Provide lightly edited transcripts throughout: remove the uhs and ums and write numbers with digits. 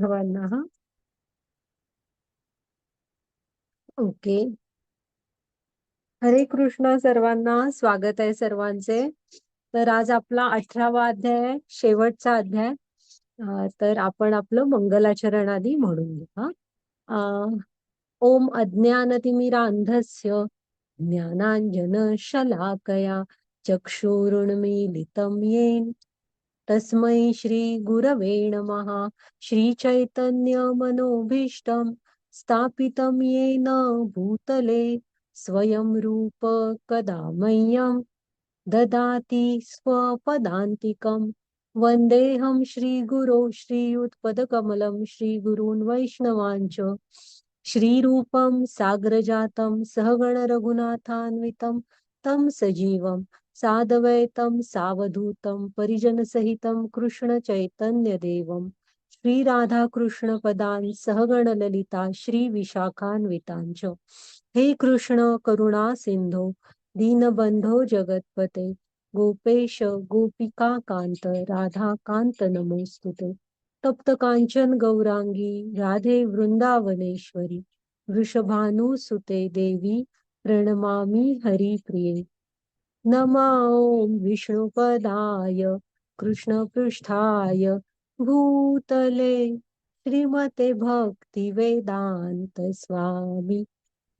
सर्वांना. हा, ओके. हरे कृष्ण सर्वांना, स्वागत आहे सर्वांचे. तर आज आपला 18वा अध्याय आहे, शेवटचा अध्याय. तर आपण आपलं मंगलाचरण आधी म्हणून घेऊ. हा. अं, ओम अज्ञानतिमिरान्धस्य ज्ञानांजन शलाकया चक्षुरुन्मीलितं येन तस्मै श्री गुरवे नमः. श्री चैतन्य मनोभीष्टं स्थापितं येन भूतले स्वयं रूप कदा मह्यं ददाति स्वपदान्तिकं. वन्देऽहं श्रीगुरो श्रीयुतपदकमलं श्रीगुरून् वैष्णवांच श्रीरूपं साग्रजातं सहगण रघुनाथान्वितं तं सजीवं साद्वैतं सावधूतं परिजनसहितं कृष्ण चैतन्य देवं श्री राधा कृष्ण पदान् सहगण ललिता श्री विशाखान्वितांच. हे कृष्ण करुणा सिंधो दीनबंधो जगतपते गोपेश गोपिका कांत राधा कांत नमोस्तुते. तप्त कांचन गौरांगी राधे वृंदावनेश्वरी वृषभानुसुते देवी प्रणमामि हरिप्रिये. नमा ओम विष्णुपदाय कृष्णपृष्ठाय भूतले श्रीमते भक्ति वेदांत स्वामी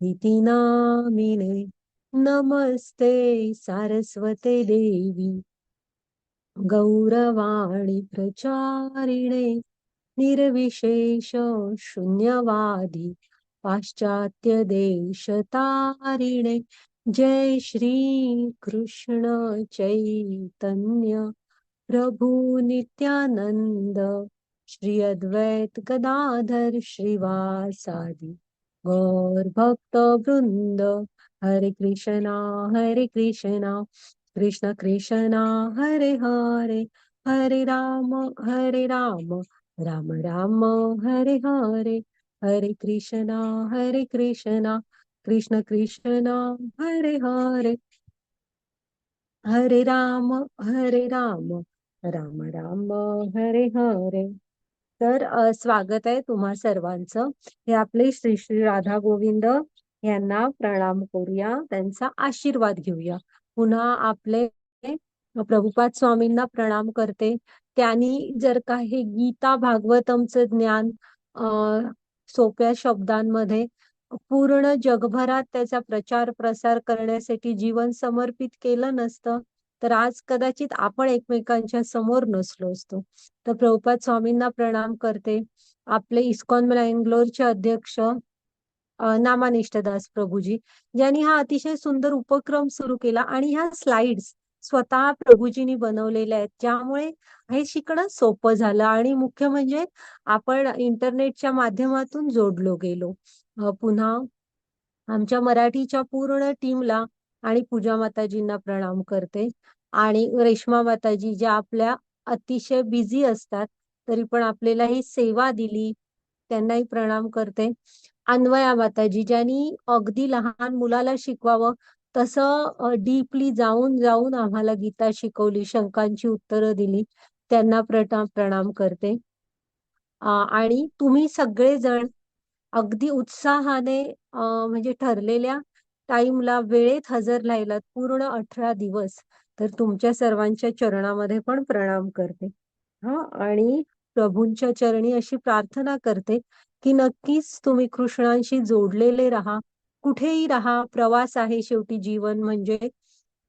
इति नामिने. नमस्ते सारस्वते देवी गौरवाणी प्रचारिणे निर्विशेष शून्यवादी पाश्चात्य देशतारिणे. जय श्री कृष्ण चैतन्य प्रभु नित्यानंद श्री अद्वैत गदाधर श्रीवासादि गौर भक्त वृंद. हरे कृष्णा कृष्ण कृष्णा हरे हरे हरे राम राम राम हरे हरे. हरे कृष्णा कृष्ण कृष्णा हरे हरे हरे राम राम राम हरे हरे. तर स्वागत आहे तुम्हा सर्वांचं. हे आपले श्री श्री राधा गोविंद यांना प्रणाम करूया, त्यांचा आशीर्वाद घेऊया. पुन्हा आपले प्रभुपाद स्वामींना प्रणाम करते. त्यांनी जर का हे गीता भागवतमचं ज्ञान सोप्या शब्दांमध्ये पूर्ण जगभरात त्याचा प्रचार प्रसार करण्यासाठी जीवन समर्पित केलं नसतं, तर आज कदाचित आपण एकमेकांच्या समोर नसलो असतो. तर प्रभुपाद स्वामींना प्रणाम करते. आपले इस्कॉन बंगलोरचे अध्यक्ष नामानिष्ठदास प्रभूजी यांनी हा अतिशय सुंदर उपक्रम सुरू केला आणि ह्या स्लाइड्स स्वतः प्रभूजींनी बनवलेल्या आहेत, ज्यामुळे हे शिकणं सोपं झालं आणि मुख्य म्हणजे आपण इंटरनेटच्या माध्यमातून जोडलो गेलो. पुन्हा आमच्या मराठीच्या पूर्ण टीमला आणि पूजा माताजींना प्रणाम करते. आणि रेश्मा माताजी ज्या आपल्या अतिशय बिझी असतात तरी पण आपल्याला ही सेवा दिली, त्यांनाही प्रणाम करते. अन्वया माताजी ज्यांनी अगदी लहान मुलाला शिकवावं तसं डीपली जाऊन जाऊन आम्हाला गीता शिकवली, शंकांची उत्तरं दिली, त्यांना प्रणाम करते. आणि तुम्ही सगळेजण अगदी उत्साहाने म्हणजे ठरलेल्या टाइमला वेळेत हजर राहिलात पूर्ण 18 दिवस, तर तुमच्या सर्वांच्या चरणामध्ये पण प्रणाम करते. हा, आणि प्रभूंच्या चरणी अशी प्रार्थना करते की नक्कीच तुम्ही कृष्णांशी जोडलेले राहा, कुठेही राहा. प्रवास आहे शेवटी, जीवन म्हणजे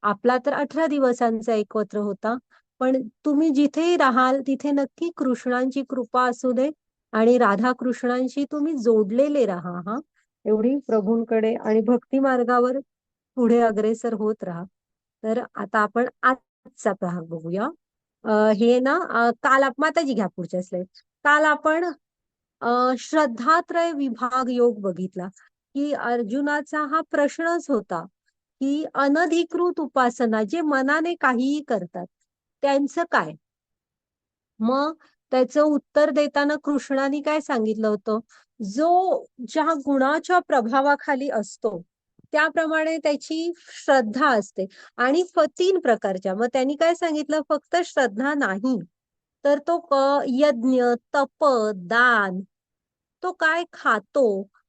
आपला तर 18 दिवसांचा एकत्र होता, पण तुम्ही जिथेही राहाल तिथे नक्की कृष्णांची कृपा असू दे आणि राधा कृष्णांशी तुम्ही जोडलेले राहा. हा, एवढी प्रभूंकडे आणि भक्ती मार्गावर पुढे अग्रेसर होत राहा. तर आता आपण आजचा भाग बघूया. हे ना काल माताजी घ्या पुढच्या स्लाइड. काल आपण श्रद्धात्रय विभाग योग बघितला की अर्जुनाचा हा प्रश्नच होता की अनधिकृत उपासना जे मनाने काहीही करतात त्यांचं काय. मग त्याचं उत्तर देताना कृष्णाने काय सांगितलं होतं, जो ज्या गुणाच्या प्रभावाखाली असतो त्याप्रमाणे त्याची श्रद्धा असते. आणि 3 प्रकारच्या. मग त्यांनी काय सांगितलं, फक्त श्रद्धा नाही तर तो यज्ञ, तप, दान, तो काय खातो,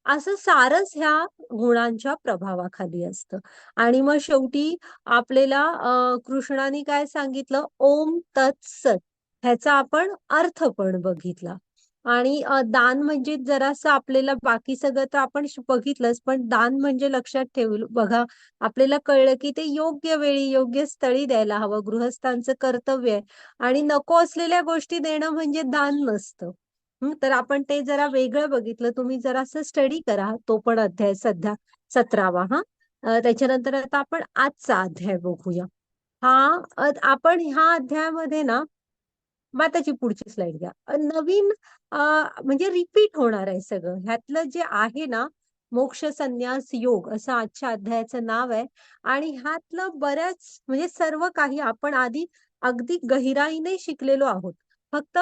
असं सारच ह्या गुणांच्या प्रभावाखाली असतं. आणि मग शेवटी आपल्याला कृष्णाने काय सांगितलं, ओम तत्सत, ह्याचा आपण अर्थ पण बघितला. आणि दान म्हणजे जरासं आपल्याला बाकी सगळं तर आपण बघितलंच, पण दान म्हणजे लक्षात ठेवलं बघा, आपल्याला कळलं की ते योग्य वेळी योग्य स्थळी द्यायला हवं, गृहस्थांचं कर्तव्य आहे. आणि नको असलेल्या गोष्टी देणं म्हणजे दान नसतं. तर आपण ते जरा वेगळं बघितलं. तुम्ही जरासं स्टडी करा तो पण अध्याय सध्या 17वा. हा त्याच्यानंतर आता आपण आजचा अध्याय बघूया. आपण ह्या अध्यायामध्ये ना, मग त्याची पुढची स्लाइड घ्या. नवीन अ, म्हणजे रिपीट होणार आहे सगळं. ह्यातलं जे आहे ना, मोक्ष संन्यास योग असं आजच्या अध्यायाचं नाव आहे. आणि ह्यातलं बऱ्याच म्हणजे सर्व काही आपण आधी अगदी गहिराईने शिकलेलो आहोत. फक्त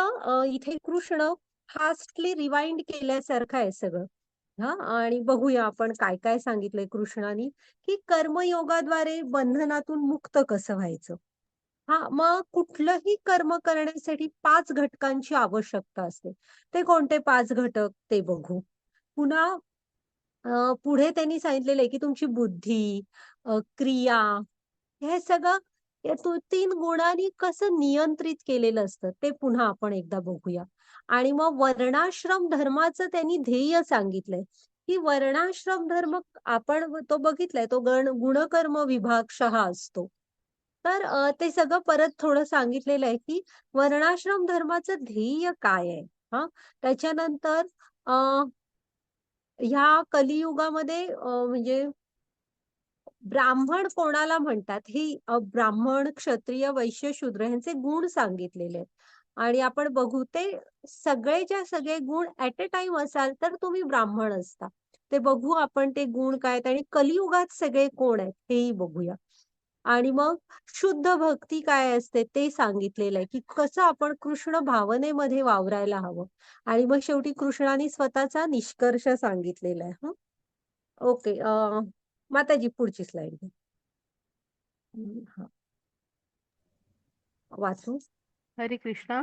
इथे कृष्ण फास्टली रिवाइंड केल्यासारखं आहे सगळं. आणि बघूया आपण काय काय सांगितलंय कृष्णानी, की कर्मयोगाद्वारे बंधनातून मुक्त कसं व्हायचं. मग कुठलंही कर्म करण्यासाठी 5 घटकांची आवश्यकता असते. ते कोणते 5 घटक ते बघू. पुन्हा पुढे त्यांनी सांगितलेलं आहे, की तुमची बुद्धी, क्रिया, हे सगळं या 3 गुणांनी कसं नियंत्रित केलेलं असतं, ते पुन्हा आपण एकदा बघूया. आणि मग वर्णाश्रम धर्माचं त्यांनी ध्येय सांगितलंय, की वर्णाश्रम धर्म आपण तो बघितलाय, तो गुणकर्म विभागशः असतो. तर ते सगळं परत थोडं सांगितलेलं आहे, की वर्णाश्रम धर्माचं ध्येय काय आहे? हां, त्याच्यानंतर अ, ह्या कलियुगामध्ये म्हणजे ब्राह्मण कोणाला म्हणतात, ही ब्राह्मण, क्षत्रिय, वैश्य, शूद्र ह्यांचे गुण सांगितलेले आहेत. आणि आपण बघू ते सगळेच्या सगळे गुण ऍट अ टाइम असाल तर तुम्ही ब्राह्मण असता. ते बघू आपण ते गुण काय आहेत आणि कलियुगात सगळे कोण आहेत हेही बघूया. आणि मग शुद्ध भक्ती काय असते ते सांगितलेलं आहे, की कसं आपण कृष्ण भावनेमध्ये वावरायला हवं. आणि मग शेवटी कृष्णाने स्वतःचा निष्कर्ष सांगितलेला आहे. ओके. माताजी पुढची स्लाइड घ्या. हा, वाचू. हरे कृष्णा.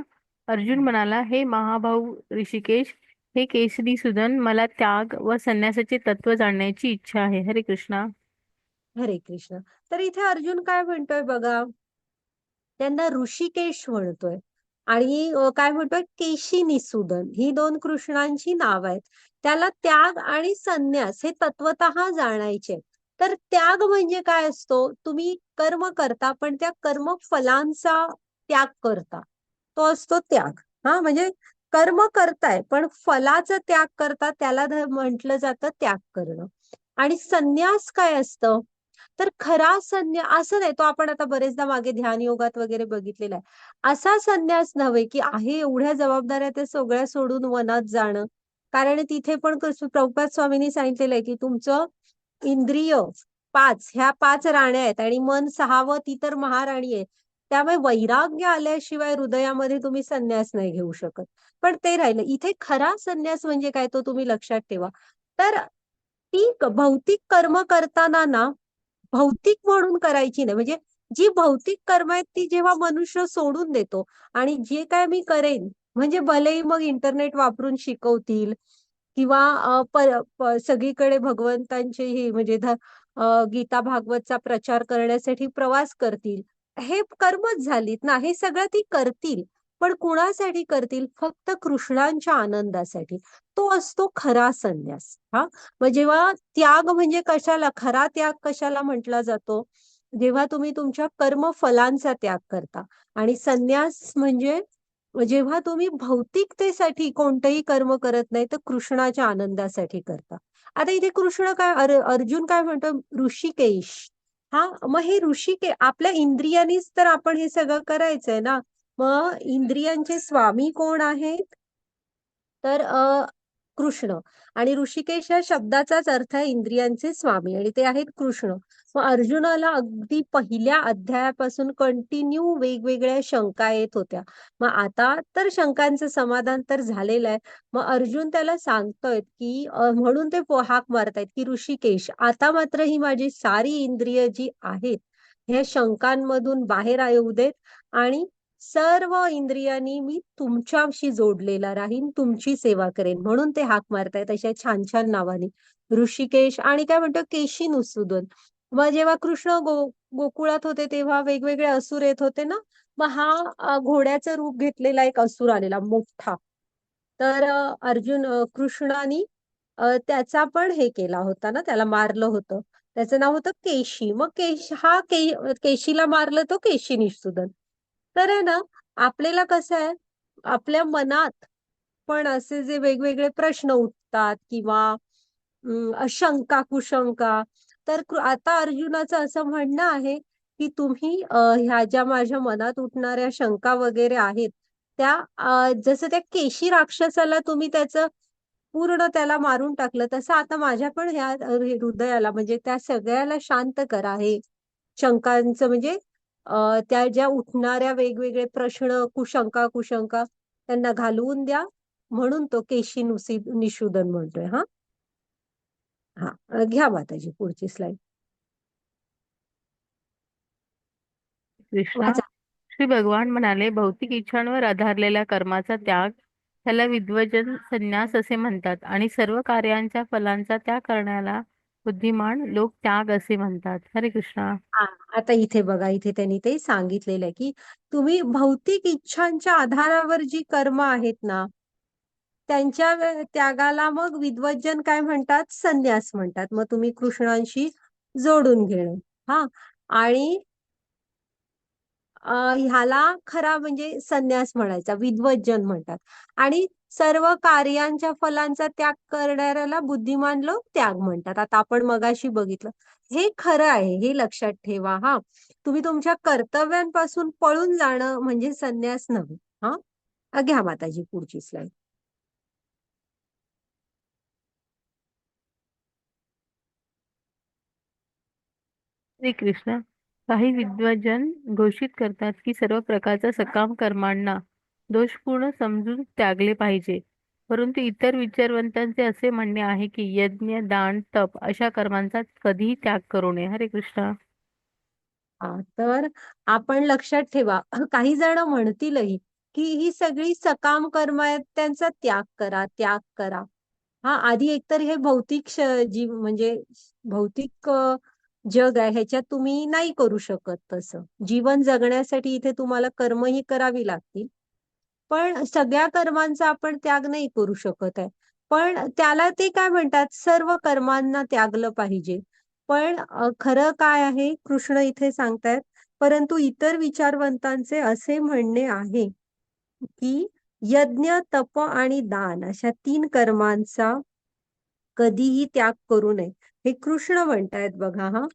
अर्जुन म्हणाला, हे महाभाऊ ऋषिकेश, हे केसरी सुदन, मला त्याग व संन्यासाचे तत्व जाणण्याची इच्छा आहे. हरे कृष्णा. हरे कृष्ण. तर इथे अर्जुन काय म्हणतोय बघा, त्यांना ऋषिकेश म्हणतोय. आणि काय म्हणतोय, केशी निसूदन, ही 2 कृष्णांची नाव आहेत. त्याला त्याग आणि संन्यास हे तत्वतः जाणायचे. तर त्याग म्हणजे काय असतो, तुम्ही कर्म करता पण त्या कर्म फलांचा त्याग करता, तो असतो त्याग. म्हणजे कर्म करताय पण फलाचा त्याग करता, त्याला म्हटलं जातं त्याग करणं. आणि संन्यास काय असतं, तर खरा संन्यास असं नाही, तो आपण आता बरेचदा मागे ध्यान योगात वगैरे बघितलेला आहे. असा संन्यास नव्हे, की आहे एवढ्या जबाबदाऱ्या त्या सगळ्या सोडून वनात जाणं. कारण तिथे पण प्रभुपाद स्वामींनी सांगितलेलं आहे, की तुमचं इंद्रिय 5, ह्या 5 राण्या आहेत आणि मन 6वं, ती तर महाराणी आहे. त्यामुळे वैराग्य आल्याशिवाय हृदयामध्ये तुम्ही संन्यास नाही घेऊ शकत. पण ते राहिलं. इथे खरा संन्यास म्हणजे काय, तो तुम्ही लक्षात ठेवा. तर ती भौतिक कर्म करताना ना, भौतिक म्हणून करायची नाही. म्हणजे जी भौतिक कर्म आहेत ती जेव्हा मनुष्य सोडून देतो आणि जे काय मी करेन, म्हणजे भलेही मग इंटरनेट वापरून शिकवतील किंवा सगळीकडे भगवंतांचे हे म्हणजे गीता भागवतचा प्रचार करण्यासाठी प्रवास करतील. हे कर्मच झालीत ना, हे सगळं ती करतील. पण कुणासाठी करतील, फक्त कृष्णांच्या आनंदासाठी. तो असतो खरा संन्यास. मग जेव्हा त्याग म्हणजे कशाला, खरा त्याग कशाला म्हटला जातो, जेव्हा तुम्ही तुमच्या कर्मफलांचा त्याग करता. आणि संन्यास म्हणजे जेव्हा तुम्ही भौतिकतेसाठी कोणतंही कर्म करत नाही, तर कृष्णाच्या आनंदासाठी करता. आता इथे कृष्ण काय, अर्जुन काय म्हणतो, ऋषिकेश. मग हे आपल्या इंद्रियांनीच तर आपण हे सगळं करायचंय ना. मग इंद्रियांचे स्वामी कोण आहेत, तर कृष्ण. आणि ऋषिकेश या शब्दाचाच अर्थ आहे इंद्रियांचे स्वामी, आणि ते आहेत कृष्ण. मग अर्जुनाला अगदी पहिल्या अध्यायापासून कंटिन्यू वेगवेगळ्या शंका येत होत्या. मग आता तर शंकांचं समाधान तर झालेलं आहे. मग अर्जुन त्याला सांगतोय, की म्हणून ते हाक मारतायत, की ऋषिकेश, आता मात्र ही माझी सारी इंद्रिय जी आहेत, ह्या शंकांमधून बाहेर येऊ देत आणि सर्व इंद्रियांनी मी तुमच्याशी जोडलेला राहीन, तुमची सेवा करेन. म्हणून ते हाक मारतायत अशा छान छान नावाने. ऋषिकेश आणि काय म्हणतो केशिनुसुदन. मग जेव्हा कृष्ण गोकुळात होते तेव्हा वेगवेगळे असुर येत होते ना, मग हा घोड्याचं रूप घेतलेला एक असुर आलेला मोठा. तर कृष्णानी त्याचा पण हे केला होता ना, त्याला मारलं होतं. त्याचं नाव होतं केशी. मग केशीला मारलं तो केशी निषूदन. तर आहे ना, आपल्याला कसं आहे, आपल्या मनात पण असे जे वेगवेगळे प्रश्न उठतात किंवा शंका कुशंका, तर आता अर्जुनाचं असं म्हणणं आहे की तुम्ही ह्या ज्या माझ्या मनात उठणाऱ्या शंका वगैरे आहेत त्या जसं त्या केशी राक्षसाला तुम्ही त्याचं पूर्ण त्याला मारून टाकलं, तसं आता माझ्या पण ह्या हृदयाला म्हणजे त्या सगळ्याला शांत करा. हे शंकांचं म्हणजे त्या ज्या उठणाऱ्या वेगवेगळे प्रश्न कुशंका त्यांना घालवून द्या. म्हणून तो निषूदन म्हणतोय. हा हा घ्या माताजी पुढची स्लाइड कृष्णा, वाचा. श्री भगवान म्हणाले, भौतिक इच्छांवर आधारलेल्या कर्माचा त्याग त्याला विद्वजन संन्यास असे म्हणतात आणि सर्व कार्यांच्या फलांचा त्याग करण्याला बुद्धिमान लोक त्याग असे म्हणतात. हरे कृष्णा. हा, आता इथे बघा, इथे त्यांनी ते सांगितलेलं आहे की तुम्ही भौतिक इच्छांच्या आधारावर जी कर्म आहेत ना, त्यांच्या त्यागाला मग विद्वज्जन काय म्हणतात, संन्यास म्हणतात. मग तुम्ही कृष्णांशी जोडून घेणं. हा, आणि ह्याला खरा म्हणजे संन्यास म्हणायचा, विद्वज्जन म्हणतात. आणि सर्व कार्यांच्या फलांचा त्याग करणाऱ्याला बुद्धिमान लोक त्याग म्हणतात. आता आपण मगाशी बघितलं, हे खरं आहे, हे लक्षात ठेवा. हा, तुम्ही तुमच्या कर्तव्यांपासून पळून जाणं म्हणजे संन्यास नव्हे. हा घ्या माताजी पुढची स्लाइड. श्री कृष्ण, काही विद्वजन घोषित करतात की सर्व प्रकारच्या सकाम कर्मांना दोषपूर्ण समजून त्यागले पाहिजे. परंतु इतर विचारवंतांचे असे म्हणणे आहे की यज्ञ, दान, तप अशा कर्मांचा कधीही त्याग करू नये. हरे कृष्ण. तर आपण लक्षात ठेवा, काही जण म्हणतीलही की ही सगळी सकाम कर्म आहेत, त्यांचा त्याग करा, त्याग करा. हा, आधी एकतर हे भौतिक जीव म्हणजे भौतिक जग आहे, ह्याच्यात तुम्ही नाही करू शकत. तसं जीवन जगण्यासाठी इथे तुम्हाला कर्मही करावी लागतील. पण सगळ्या कर्मांचा आपण त्याग नाही करू शकत आहे. पण त्याला ते काय म्हणतात, सर्व कर्मांना त्यागलं पाहिजे. पण खरं काय आहे, कृष्ण इथे सांगतायत, परंतु इतर विचारवंतांचे असे म्हणणे आहे की यज्ञ, तप आणि दान अशा 3 कर्मांचा कधीही त्याग करू नये. हे कृष्ण म्हणतायत बघा. हा,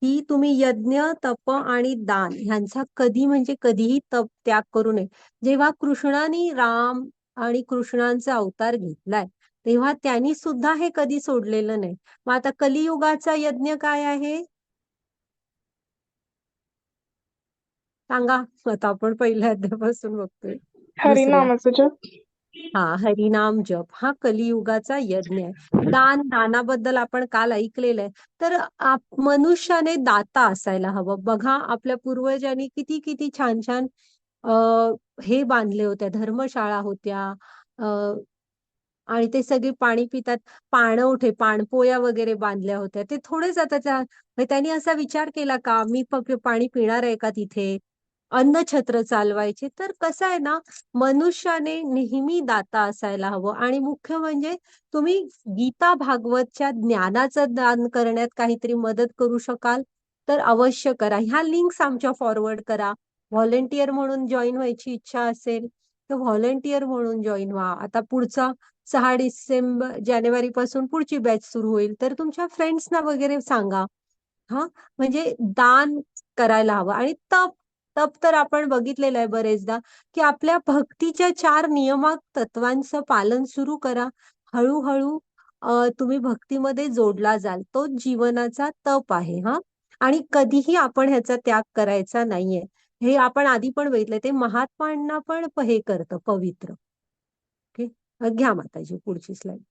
की तुम्ही यज्ञ, तप आणि दान ह्यांचा कधी म्हणजे कधीही त्याग करू नये. जेव्हा कृष्णाने राम आणि कृष्णांचा अवतार घेतलाय, तेव्हा त्यांनी सुद्धा हे कधी सोडलेलं नाही. मग आता कलियुगाचा यज्ञ काय आहे सांगा. आता आपण पहिल्या अध्यायापासून बघतोय. दुसऱ्या, हरिनामाचं जप. हा, हरिनाम जप हा कलियुगाचा यज्ञ आहे. दानाबद्दल आपण काल ऐकलेलं आहे. तर मनुष्याने दाता असायला हवं. बघा, आपल्या पूर्वजांनी किती किती छान छान हे बांधले होत्या, धर्मशाळा होत्या. आणि ते सगळे पाणी पितात, पाणवठे पाणपोया वगैरे बांधल्या होत्या. ते थोडेच आता त्यांनी असा विचार केला का, मी फक्त पाणी पिणार आहे का तिथे, अन्नछत्र चालवायचे. तर कसं आहे ना, मनुष्याने नेहमी दाता असायला हवं. आणि मुख्य म्हणजे तुम्ही गीता भागवतच्या ज्ञानाचं दान करण्यात काहीतरी मदत करू शकाल तर अवश्य करा. ह्या लिंक्स आमच्या फॉरवर्ड करा. व्हॉलेंटियर म्हणून जॉईन व्हायची इच्छा असेल तर व्हॉलेंटियर म्हणून जॉईन व्हा. आता पुढचा 6 जानेवारी पासून पुढची बॅच सुरू होईल, तर तुमच्या फ्रेंड्सना वगैरे सांगा. हा, म्हणजे दान करायला हवं. आणि तप, तप तर आपण बघितलेलं आहे बरेचदा, की आपल्या भक्तीच्या 4 नियमाक तत्वांचं पालन सुरू करा. हळूहळू तुम्ही भक्तीमध्ये जोडला जाल. तो जीवनाचा तप आहे. हा, आणि कधीही आपण ह्याचा त्याग करायचा नाहीये. हे आपण आधी पण बघितलंय, ते महात्मांना पण हे करतं पवित्र. ओके, घ्या माताजी पुढची स्लाइड.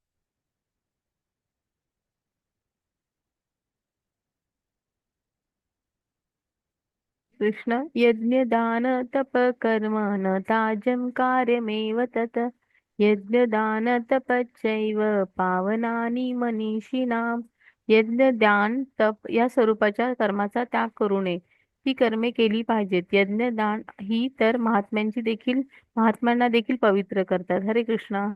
कृष्ण. यज्ञ दान तप कर्म न ताजं कार्यमेव तत्. यज्ञ दान तपश्चैव पावनानि मनीषिणाम. यज्ञ दान तप या स्वरूपाच्या कर्माचा त्याग करू नये. ती कर्मे केली पाहिजेत. यज्ञ दान ही तर महात्म्यांना देखील पवित्र करतात. हरे कृष्ण.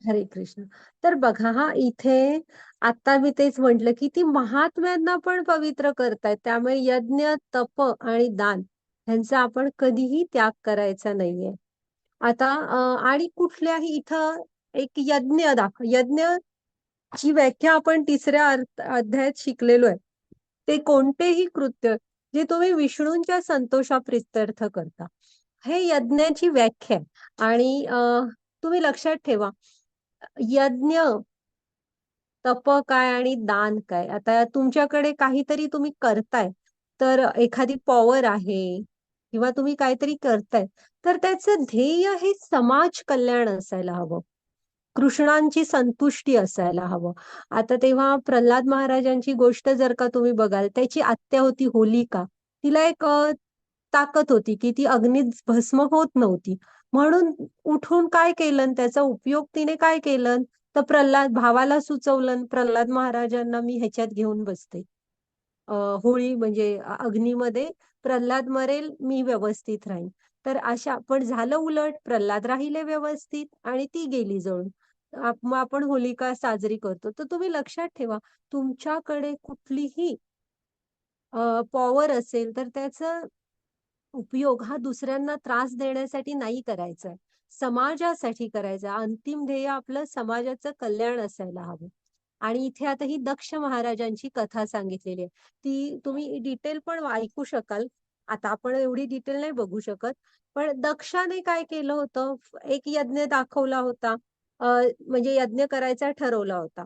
हरे कृष्ण. तर बघा हा इथे आता मी तेच म्हंटल की ती महात्म्यांना पण पवित्र करतायत. त्यामुळे यज्ञ, तप आणि दान ह्यांचा आपण कधीही त्याग करायचा नाहीये. आता आणि कुठल्याही इथं एक यज्ञची व्याख्या आपण तिसऱ्या अध्यायात शिकलेलो आहे. ते कोणतेही कृत्य जे तुम्ही विष्णूंच्या संतोषाप्रित्यर्थ करता, हे यज्ञाची व्याख्या आहे. आणि तुम्ही लक्षात ठेवा, यज्ञ, तप काय आणि दान काय. आता तुमच्याकडे काहीतरी तुम्ही करताय, तर एखादी पॉवर आहे किंवा तुम्ही काहीतरी करताय, तर त्याचं ध्येय हे समाज कल्याण असायला हवं, कृष्णांची संतुष्टी असायला हवं. आता तेव्हा प्रल्हाद महाराजांची गोष्ट जर का तुम्ही बघाल, त्याची आत्या होती होलिका. तिला एक ताकद होती की ती अग्नीत भस्म होत नव्हती. म्हणून उठून काय केलं आणि त्याचा उपयोग तिने काय केलं, तर प्रल्हाद भावाला सुचवलं प्रल्हाद महाराजांना, मी ह्याच्यात घेऊन बसते. होळी म्हणजे अग्नीमध्ये प्रल्हाद मरेल, मी व्यवस्थित राहीन. तर अशा पण झालं उलट, प्रल्हाद राहिले व्यवस्थित आणि ती गेली जळून. मग आपण होलिका साजरी करतो. तर तुम्ही लक्षात ठेवा, तुमच्याकडे कुठलीही पॉवर असेल तर त्याचा उपयोग हा दुसऱ्यांना त्रास देण्यासाठी नाही करायचा आहे, समाजासाठी करायचा. अंतिम ध्येय आपलं समाजाचं कल्याण असायला हवं. आणि इथे आता ही दक्ष महाराजांची कथा सांगितलेली आहे. ती तुम्ही डिटेल पण ऐकू शकाल. आता आपण एवढी डिटेल नाही बघू शकत, पण दक्षाने काय केलं होतं, एक यज्ञ दाखवला होता. म्हणजे यज्ञ करायचा ठरवला होता.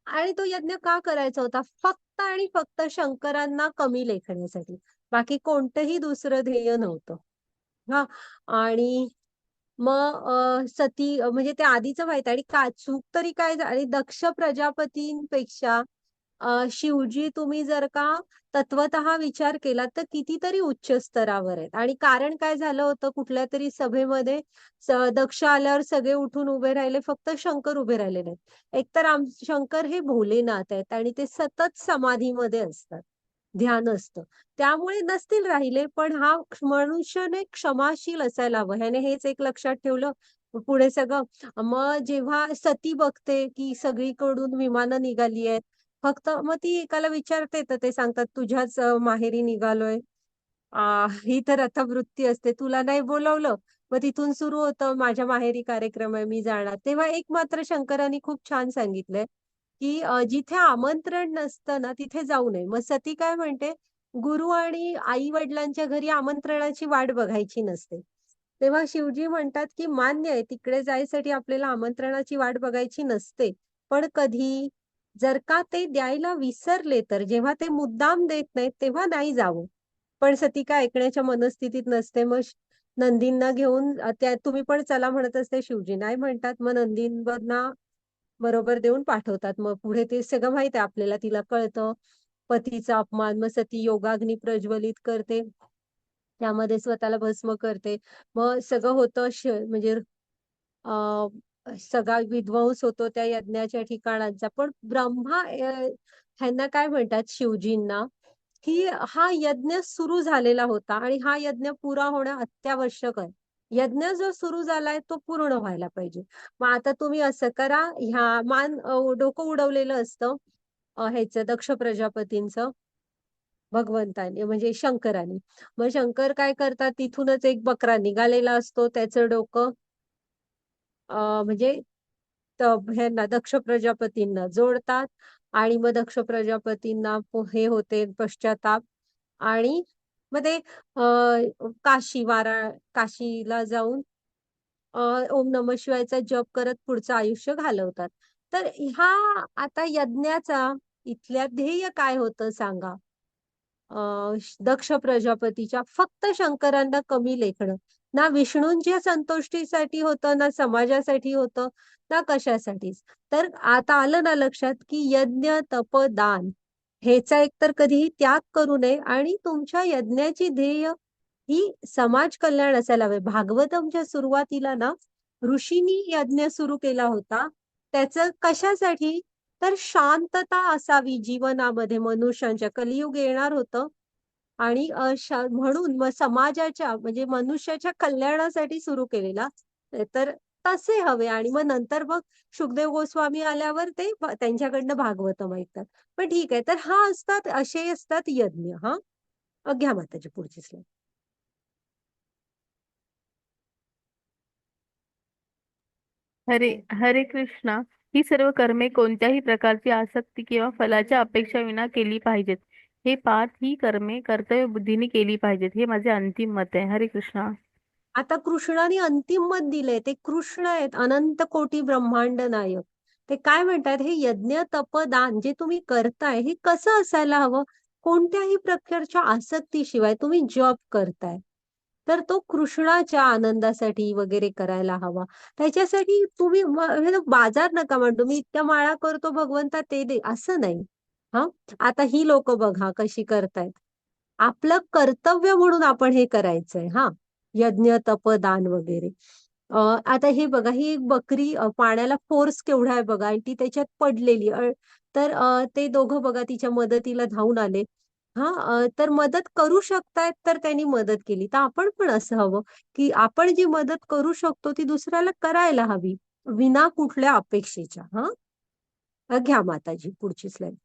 आणि तो यज्ञ का करायचा होता, फक्त आणि फक्त शंकरांना कमी लेखण्यासाठी. बाकी कोणतंही दुसरं ध्येय नव्हतं. हा. आणि मग सती म्हणजे ते आधीचं माहित आहे. आणि का चूक तरी काय झाली, दक्ष प्रजापतींपेक्षा शिवजी तुम्ही जर का तत्वतः विचार केला तर कितीतरी उच्च स्तरावर आहेत. आणि कारण काय झालं होतं, कुठल्या तरी सभेमध्ये दक्ष आल्यावर सगळे उठून उभे राहिले, फक्त शंकर उभे राहिले नाहीत. एकतर शंकर हे भोलेनाथ आहेत आणि ते सतत समाधीमध्ये असतात, ध्यान असतं. त्यामुळे नसतील राहिले, पण हा मनुष्याने क्षमाशील असायला हवं. ह्याने हेच एक लक्षात ठेवलं, पुढे सगळं. मग जेव्हा सती बघते की सगळीकडून विमानं निघाली आहेत, फक्त मग ती एकाला विचारते तर ते सांगतात तुझ्याच माहेरी निघालोय. ही तर आता वृत्ती असते, तुला नाही बोलवलं. मग तिथून सुरू होतं, माझ्या माहेरी कार्यक्रम आहे, मी जाणार. तेव्हा एक मात्र शंकरांनी खूप छान सांगितलंय की जिथे आमंत्रण नसतं ना तिथे जाऊ नये. मग सती काय म्हणते, गुरु आणि आई वडिलांच्या घरी आमंत्रणाची वाट बघायची नसते. तेव्हा शिवजी म्हणतात की मान्य आहे, तिकडे जायसाठी आपल्याला आमंत्रणाची वाट बघायची नसते. पण कधी जर का ते द्यायला विसरले, तर जेव्हा ते मुद्दाम देत नाहीत तेव्हा नाही जावं. पण सती काय ऐकण्याच्या मनस्थितीत नसते. मग नंदींना घेऊन त्या तुम्ही पण चला म्हणत असते, शिवजी नाही म्हणतात. मग नंदींना बरोबर देऊन पाठवतात. मग पुढे ते सगळं माहित आहे आपल्याला, तिला कळतं पतीचा अपमान. मग सती योगाग्नी प्रज्वलित करते, त्यामध्ये स्वतःला भस्म करते. मग सगळं होतं म्हणजे सगळा विध्वंस होतो त्या यज्ञाच्या ठिकाणांचा. पण ब्रह्मा ह्यांना काय म्हणतात, शिवजींना, की हा यज्ञ सुरू झालेला होता आणि हा यज्ञ पुरा होणं अत्यावश्यक आहे. यज्ञ जो सुरू झालाय तो पूर्ण व्हायला पाहिजे. मग आता तुम्ही असं करा, ह्या डोकं उडवलेलं असतं ह्याचं दक्ष प्रजापतींचं, भगवंताने म्हणजे शंकराने. मग शंकर काय करतात, तिथूनच एक बकरा निघालेला असतो, त्याचं डोकं म्हणजे ह्यांना दक्ष प्रजापतींना जोडतात. आणि मग दक्ष प्रजापतींना हे होते पश्चाताप. आणि मग ते काशीला जाऊन ओम नमः शिवायचा जप करत पुढचं आयुष्य घालवतात. तर ह्या आता यज्ञाचा इथल्या ध्येय काय होतं सांगा. दक्ष प्रजापतीच्या फक्त शंकरांना कमी लेखणं. ना विष्णूंच्या संतुष्टीसाठी होतं, ना समाजासाठी होतं, ना कशासाठीच. तर आता आलं ना लक्षात की यज्ञ, तप, दान ह्याचा एकतर कधीही त्याग करू नये आणि तुमच्या यज्ञाची ध्येय ही समाज कल्याण असायला हवे. भागवतमच्या सुरुवातीला ना ऋषींनी यज्ञ सुरू केला होता. त्याचं कशासाठी? तर शांतता असावी जीवनामध्ये मनुष्यांच्या. कलियुग येणार होतं आणि म्हणून मग समाजाच्या म्हणजे मनुष्याच्या कल्याणासाठी सुरू केलेला. तर तसे हवे आणि मग नंतर मग सुखदेव गोस्वामी आल्यावर ते त्यांच्याकडनं भागवतम ऐकतात. पण ठीक आहे. तर हा असतात असे असतात यज्ञ. हा घ्या माताजी पुढची स्लाईड. हरे हरे कृष्णा. ही सर्व कर्मे कोणत्याही प्रकारची आसक्ती किंवा फलाच्या अपेक्षा विना केली पाहिजेत. हे पाच ही कर्मे कर्तव्य बुद्धीने केली पाहिजेत. हे माझे अंतिम मत आहे. हरे कृष्णा. आता कृष्णाने अंतिम मत दिलंय. ते कृष्ण आहेत, अनंत कोटी ब्रह्मांड नायक. ते काय म्हणतात, हे यज्ञ तप दान जे तुम्ही करताय हे कसं असायला हवं? कोणत्याही प्रकारच्या आसक्तीशिवाय तुम्ही जॉब करताय तर तो कृष्णाच्या आनंदासाठी वगैरे करायला हवा. त्याच्यासाठी तुम्ही हे बाजार नका म्हणतो मी इतक्या माळा करतो भगवंता ते दे, असं नाही. हा, आता ही लोक बघा कशी करतायत. आपलं कर्तव्य म्हणून आपण हे करायचंय. हा, यज्ञ तप दान वगैरे. आता हे बघा, ही एक बकरी पाण्याला फोर्स केवढा आहे बघा आणि ती त्याच्यात पडलेली. तर ते दोघं बघा तिच्या मदतीला धावून आले. हा, तर मदत करू शकतायत तर त्यांनी मदत केली. तर आपण पण असं हवं की आपण जी मदत करू शकतो ती दुसऱ्याला करायला हवी, विना कुठल्या अपेक्षेच्या. हा, घ्या माताजी पुढची स्लाईड.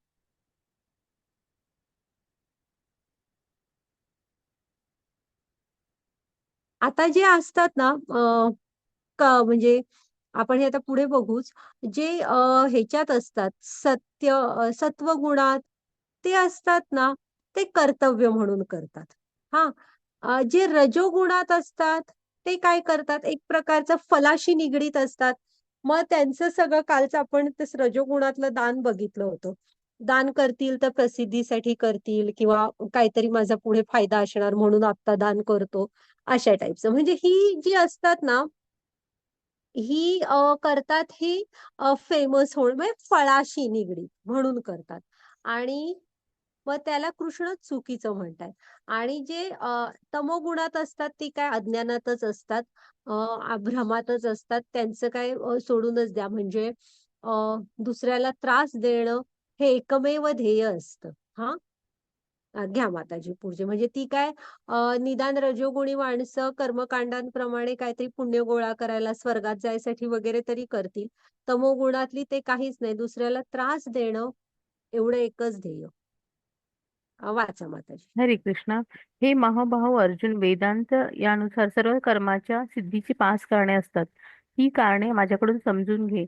आता जे असतात ना म्हणजे आपण हे आता पुढे बघूच. जे ह्याच्यात असतात सत्वगुणात ते असतात ना, ते कर्तव्य म्हणून करतात. हा, जे रजोगुणात असतात ते काय करतात, एक प्रकारचं फलाशी निगडीत असतात. मग त्यांचं सगळं कालचं आपण रजोगुणातलं दान बघितलं होतं. दान करतील तर प्रसिद्धीसाठी करतील किंवा काहीतरी माझा पुढे फायदा असणार म्हणून आता दान करतो, अशा टाईपचं. म्हणजे ही जी असतात ना, ही करतात ही फेमस होण म्हणजे फळाशी निगडीत म्हणून करतात. आणि मग त्याला कृष्ण चुकीचं म्हणतात. आणि जे तमोगुणात असतात ती काय अज्ञानातच असतात, भ्रमातच असतात. त्यांचं काय सोडूनच द्या. म्हणजे दुसऱ्याला त्रास देणं हे एकमेव ध्येय असतं. हा, घ्या माताजी पुढचे. म्हणजे ती काय निदान रजोगुणी माणसं कर्मकांडांप्रमाणे काहीतरी पुण्य गोळा करायला स्वर्गात जायसाठी वगैरे तरी करतील. तमोगुणातली ते काहीच नाही, दुसऱ्याला त्रास देणं एवढं एकच ध्येय. वाचा माताजी. हरे कृष्णा. हे महाबाहो अर्जुन, वेदांत यानुसार सर्व कर्माच्या सिद्धीची पाच कारणे असतात. ही कारणे माझ्याकडून समजून घे.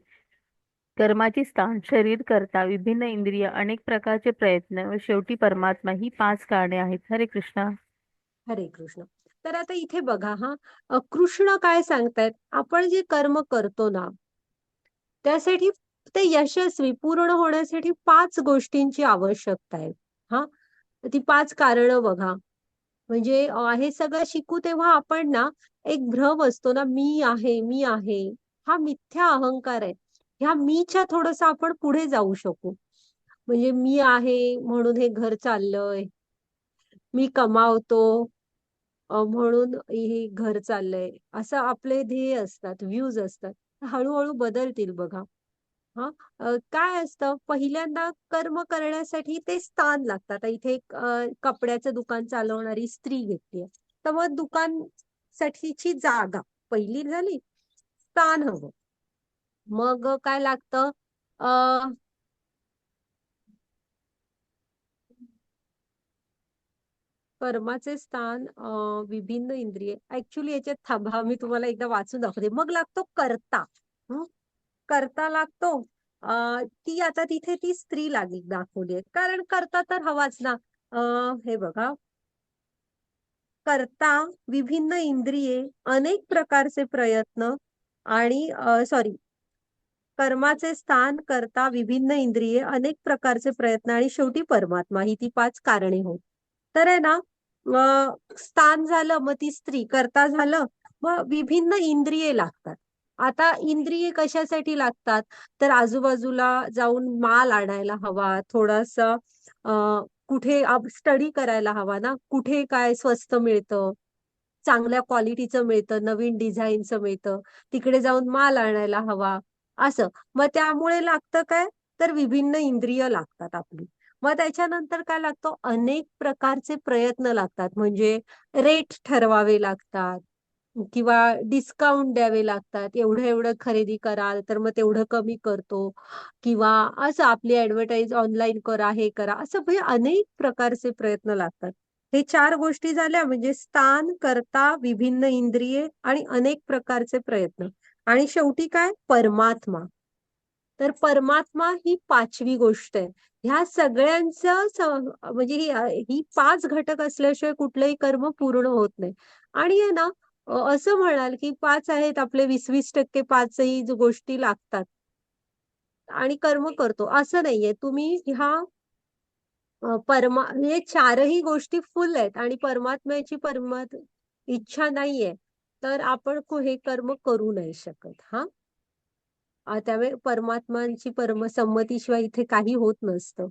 कर्माचे स्थान, शरीर, कर्ता, विभिन्न इंद्रिय, अनेक प्रकारचे प्रयत्न व शेवटी परमात्मा ही पाच कारणे आहेत. हरे कृष्णा. हरे कृष्ण. तर आता इथे बघा हा, कृष्ण काय सांगतायत, आपण जे कर्म करतो ना त्यासाठी ते यशस्वी पूर्ण होण्यासाठी पाच गोष्टींची आवश्यकता आहे. हा, ती पाच कारण बघा. म्हणजे हे सगळं शिकू तेव्हा आपण ना एक भ्रम असतो ना, मी आहे मी आहे, हा मिथ्या अहंकार आहे. ह्या मीच्या थोडस आपण पुढे जाऊ शकू. म्हणजे मी आहे म्हणून हे घर चाललंय, मी कमावतो म्हणून हे घर चाललंय, असं आपले ध्येय असतात, व्ह्यूज असतात. हळूहळू बदलतील बघा. हा, काय असतं, पहिल्यांदा कर्म करण्यासाठी ते स्थान लागतं. आता इथे एक कपड्याचं दुकान चालवणारी स्त्री घेतलीये, तर मग दुकान साठीची जागा पहिली झाली, स्थान हवं. मग काय लागतं, कर्माचे स्थान, विभिन्न इंद्रिये. ऍक्च्युली याच्यात थांबा, मी तुम्हाला एकदा वाचून दाखवते. मग लागतो कर्ता. हं? कर्ता लागतो. ती आता तिथे ती स्त्री लागली दाखवली आहे, कारण कर्ता तर हवाच ना. हे बघा, कर्ता, विभिन्न इंद्रिये, अनेक प्रकारचे प्रयत्न आणि सॉरी, कर्माचे स्थान, कर्ता, विभिन्न इंद्रिये, अनेक प्रकारचे प्रयत्न आणि शेवटी परमात्मा ही ती पाच कारणे होत. तर आहे ना, स्थान झालं, मग ती स्त्री. कर्ता झालं, मग विभिन्न इंद्रिये लागतात. आता इंद्रिये कशासाठी लागतात, तर आजूबाजूला जाऊन माल आणायला हवा, थोडासा कुठे स्टडी करायला हवा ना, कुठे काय स्वस्त मिळतं, चांगल्या क्वालिटीचं मिळतं, नवीन डिझाईनचं मिळतं, तिकडे जाऊन माल आणायला हवा असं. मग त्यामुळे लागतं काय, तर विभिन्न इंद्रिय लागतात आपली. मग त्याच्यानंतर काय लागतं, अनेक प्रकारचे प्रयत्न लागतात. म्हणजे रेट ठरवावे लागतात किंवा डिस्काउंट द्यावे लागतात. एवढं एवढं खरेदी कराल तर मग तेवढं कमी करतो, किंवा असं आपली ऍडव्हर्टाईज ऑनलाईन करा, हे करा, असं म्हणजे अनेक प्रकारचे प्रयत्न लागतात. हे 4 गोष्टी झाल्या म्हणजे स्थान, कर्ता, विभिन्न इंद्रिये आणि अनेक प्रकारचे प्रयत्न. आणि शेवटी काय, परमात्मा. तर परमात्मा ही 5वी गोष्ट आहे. ह्या सगळ्यांचं म्हणजे ही 5 घटक असल्याशिवाय कुठलंही कर्म पूर्ण होत नाही. आणि आहे ना, असं म्हणाल की 5 आहेत आपले, 20-20% 5ही गोष्टी लागतात आणि कर्म करतो, असं नाहीये. तुम्ही ह्या हे 4ही गोष्टी फुल आहेत आणि परमात्म्याची इच्छा नाहीये, तर आपण हे कर्म करू नाही शकत. हा, त्यामुळे परमात्मांची परमसंमतीशिवाय इथे काही होत नसतं.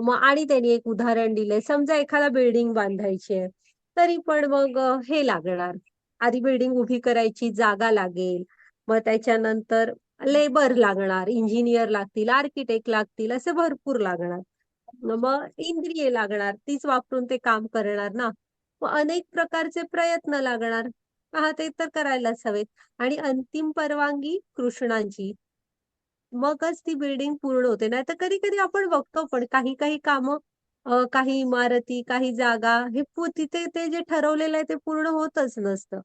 मग आणि त्यांनी एक उदाहरण दिलंय. समजा एखादा बिल्डिंग बांधायची आहे, तरी पण मग हे लागणार. आधी बिल्डिंग उभी करायची जागा लागेल. मग त्याच्यानंतर लेबर लागणार, इंजिनियर लागतील, आर्किटेक्ट लागतील, असे भरपूर लागणार. मग इंद्रिये लागणार, तीच वापरून ते काम करणार ना. मग अनेक प्रकारचे प्रयत्न लागणार. हा, ते तर करायलाच हवेत. आणि अंतिम परवानगी कृष्णांची. मगच ती बिल्डिंग पूर्ण होते. नाहीतर कधी कधी आपण बघतो पण काही काही कामं, काही इमारती, काही जागा हे तिथे ते जे ठरवलेलं आहे ते पूर्ण होतच नसतं.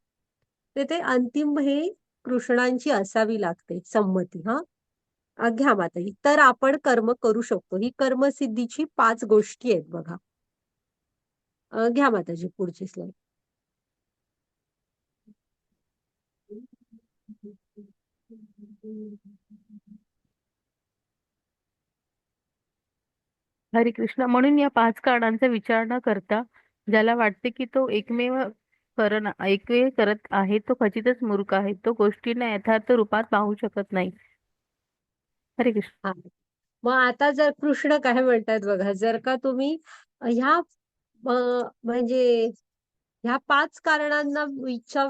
ते अंतिम हे कृष्णांची असावी लागते संमती. हा, घ्या माताजी. तर आपण कर्म करू शकतो. ही कर्मसिद्धीची 5 गोष्टी आहेत बघा. घ्या माताजी पुढची स्लाइड. हरे कृष्ण. म्हणून या 5 कारणांचा विचार न करता ज्याला वाटते की तो एकमेव करत आहे, तो खचितच मूर्ख आहे. तो गोष्टींना यथार्थ रूपात पाहू शकत नाही. हरे कृष्ण. हा, मग आता जर कृष्ण काय म्हणतात बघा, जर का तुम्ही ह्या म्हणजे ह्या 5 कारणांना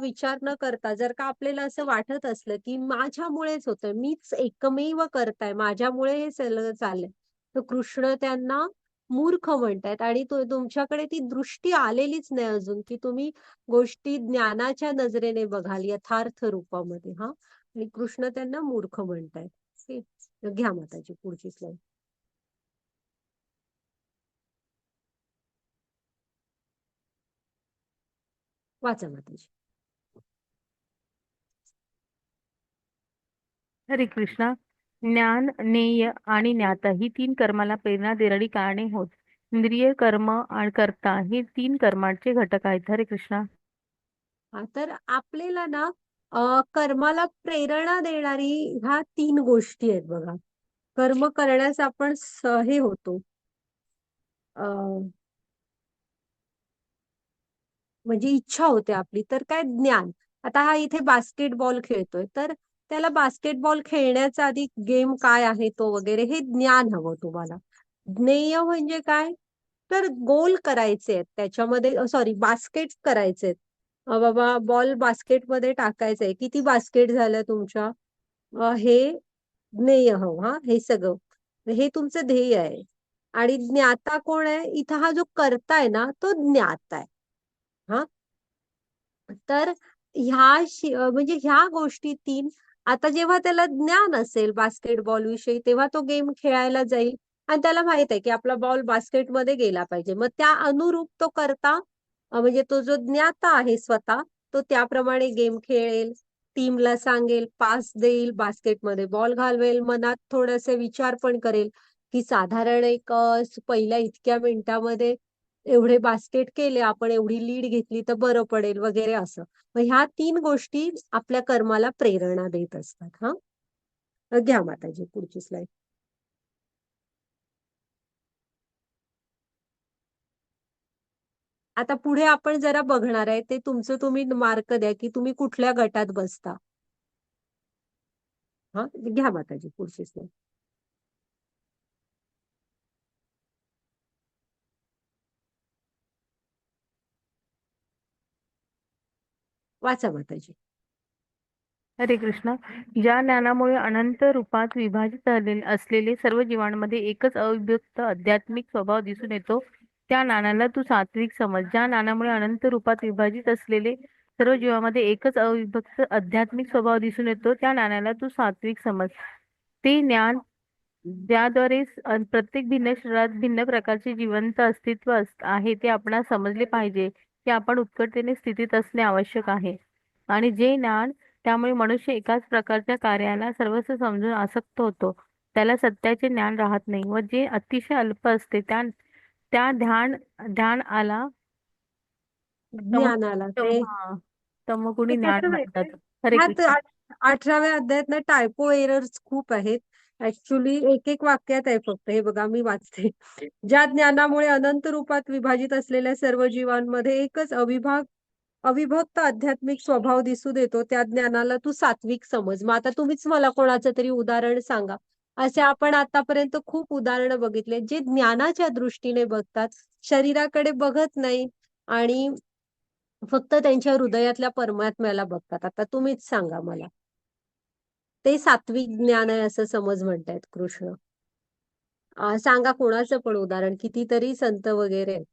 विचार न करता जर का आपल्याला असं वाटत असलं की माझ्यामुळेच होतंय, मीच एकमेव करताय, माझ्यामुळे हे सगळं चाललंय, तर कृष्ण त्यांना मूर्ख म्हणतायत. आणि तुमच्याकडे ती दृष्टी आलेलीच नाही अजून, की तुम्ही गोष्टी ज्ञानाच्या नजरेने बघाल, यथार्थ रूपामध्ये. हा, आणि कृष्ण त्यांना मूर्ख म्हणतायत. घ्या माताजी पुढची स्लाइड. वाचा माताजी. हरे कृष्णा. ज्ञान, ज्ञेय आणि ज्ञाता ही 3 कर्माला प्रेरणा देणारी कारणे होत. इंद्रिय, कर्म आणि कर्ता हे 3 कर्माचे घटक आहेत. हरे कृष्णा. हा, तर आपल्याला ना कर्माला प्रेरणा देणारी ह्या 3 गोष्टी आहेत बघा. कर्म करण्यास आपण हे होतो, म्हणजे इच्छा होते आपली. तर काय, ज्ञान. आता हा इथे बास्केटबॉल खेळतोय, तर त्याला बास्केटबॉल खेळण्याचा आधी गेम काय आहे तो वगैरे हे ज्ञान हवं तुम्हाला. ज्ञेय म्हणजे काय, तर गोल करायचे आहेत त्याच्यामध्ये, सॉरी, बास्केट करायचे आहेत. बाबा बॉल बास्केटमध्ये टाकायचंय, किती बास्केट झाल्या तुमच्या, हे ज्ञेय हवं. हा, हे सगळं हे तुमचं ध्येय आहे. आणि ज्ञाता कोण आहे इथं, हा जो करता आहे ना तो ज्ञाता आहे. हा, तर म्हणजे ह्या गोष्टी 3, आता जेव्हा त्याला ज्ञान असेल बास्केटबॉल विषयी, तेव्हा तो गेम खेळायला जाईल आणि त्याला माहित आहे की आपला बॉल बास्केटमध्ये गेला पाहिजे. मग त्या अनुरूप तो करता, म्हणजे तो जो ज्ञाता आहे स्वतः, तो त्याप्रमाणे गेम खेळेल, टीमला सांगेल, पास देईल, बास्केटमध्ये बॉल घालवेल, मनात थोडेसे विचार पण करेल की साधारण एक पहिल्या इतक्या मिनिटामध्ये एवढे बास्केट केले आपण, एवढी लीड घेतली तर बरं पडेल वगैरे असं. मग ह्या 3 गोष्टी आपल्या कर्माला प्रेरणा देत असतात. हा, घ्या माताजी पुढची स्लाइड. आता पुढे आपण जरा बघणार आहे, ते तुमचं तुम्ही मार्क द्या की तुम्ही कुठल्या गटात बसता. हा, घ्या माताजी पुढची स्लाइड. वाचा माताजी. हरे कृष्ण. ज्या ज्ञानामुळे अनंत रूपात विभाजित असलेले सर्व जीवांमध्ये एकच अविभक्त आध्यात्मिक स्वभाव दिसून येतो, त्या ज्ञानाला तू सात्विक समज. ज्या ज्ञानामुळे अनंत रूपात विभाजित असलेले सर्व जीवांमध्ये एकच अविभक्त आध्यात्मिक स्वभाव दिसून येतो, त्या ज्ञानाला तू सात्विक समज. ते ज्ञान ज्याद्वारे प्रत्येक भिन्न शरीरात भिन्न प्रकारचे जिवंत अस्तित्व आहे ते आपणास समजले पाहिजे की आपण उत्कटतेने स्थितीत असणे आवश्यक आहे. आणि जे ज्ञान त्यामुळे मनुष्य एकाच प्रकारच्या कार्याला सर्वस्व समजून आसक्त होतो, त्याला सत्याचे ज्ञान राहत नाही. व जे अतिशय अल्प असते त्या त्या ध्यान ध्यान आला तम ज्ञानाला तम ते हा तमगुणी ज्ञान कसं म्हणतात. माहितीये, हरे ह्यात कृष्ण. 18व्या अध्यायात ना टायपो एरर्स खूप आहेत. ऍक्च्युली एक एक वाक्यात आहे फक्त. हे बघा मी वाचते. ज्या ज्ञानामुळे अनंत रूपात विभाजित असलेल्या सर्व जीवांमध्ये एकच अविभक्त आध्यात्मिक स्वभाव दिसून येतो, त्या ज्ञानाला तू सात्विक समज. मग आता तुम्हीच मला कोणाचं तरी उदाहरण सांगा. असे आपण आतापर्यंत खूप उदाहरणं बघितले जे ज्ञानाच्या दृष्टीने बघतात, शरीराकडे बघत नाही आणि फक्त त्यांच्या हृदयातल्या परमात्म्याला बघतात. आता तुम्हीच सांगा मला. ते सात्विक ज्ञान आहे असं समज म्हणतायत कृष्ण. सांगा कोणाचं पण उदाहरण. कितीतरी संत वगैरे आहेत.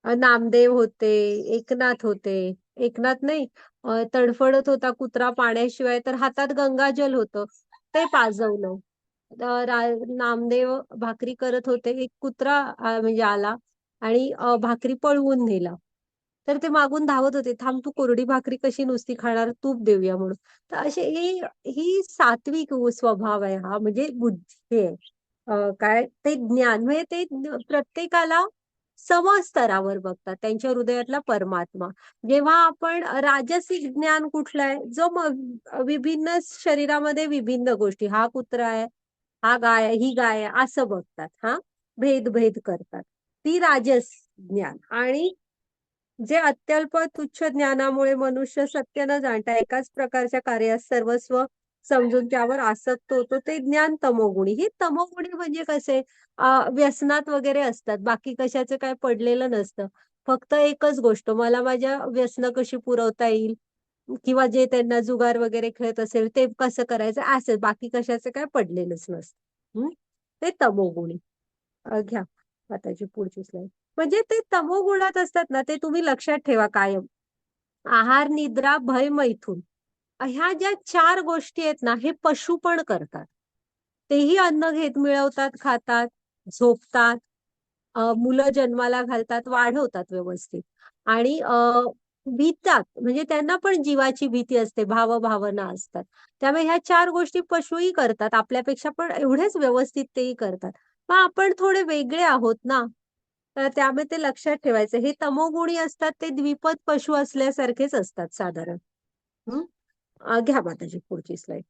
नामदेव होते, एकनाथ होते. एकनाथ नाही, तडफडत होता कुत्रा पाण्याशिवाय, तर हातात गंगाजल होतं, ते पाजवलं. नामदेव भाकरी करत होते, एक कुत्रा म्हणजे आला आणि भाकरी पळवून नेला. तर ते मागून धावत होते, थांब तू कोरडी भाकरी कशी नुसती खाणार, तूप देऊया म्हणून. तर असे ही सात्विक स्वभाव आहे हा, म्हणजे बुद्धी आहे. काय ते ज्ञान म्हणजे ते प्रत्येकाला समस्तरावर बघतात, त्यांच्या हृदयातला परमात्मा. जेव्हा आपण राजसिक ज्ञान कुठलं आहे, जो विभिन्न शरीरामध्ये विभिन्न गोष्टी, हा कुत्रा आहे, हा गाय आहे, ही गाय आहे, असं बघतात. हा भेद करतात, ती राजस ज्ञान. आणि जे अत्यल्प तुच्छ ज्ञानामुळे मनुष्य सत्य न जाणता एकाच प्रकारच्या कार्यात सर्वस्व समजून त्यावर आसक्त होतो, ते ज्ञान तमोगुणी. ही तमोगुणी म्हणजे कसे, व्यसनात वगैरे असतात, बाकी कशाचं काय पडलेलं नसतं. फक्त एकच गोष्ट, मला माझ्या व्यसन कशी पुरवता येईल, किंवा जे त्यांना जुगार वगैरे खेळत असेल ते कसं करायचं, असं बाकी कशाचं काय पडलेलंच नसतं. ते तमोगुणी. घ्या आताची पुढची स्लाइड. म्हणजे ते तमोगुणात असतात ना, ते तुम्ही लक्षात ठेवा कायम. आहार, निद्रा, भय, मैथून, ह्या ज्या 4 गोष्टी आहेत ना, हे पशु पण करतात. तेही अन्न घेत मिळवतात, खातात, झोपतात, मुलं जन्माला घालतात, वाढवतात व्यवस्थित. आणि भितात, म्हणजे त्यांना पण जीवाची भीती असते, भावभावना असतात. त्यामुळे ह्या 4 गोष्टी पशुही करतात, आपल्यापेक्षा पण एवढेच व्यवस्थित तेही करतात. मग आपण थोडे वेगळे आहोत ना, तर त्यामुळे ते लक्षात ठेवायचं. हे तमोगुणी असतात, ते द्विपद पशु असल्यासारखेच असतात साधारण. घ्या माताजी पुढची स्लाइड.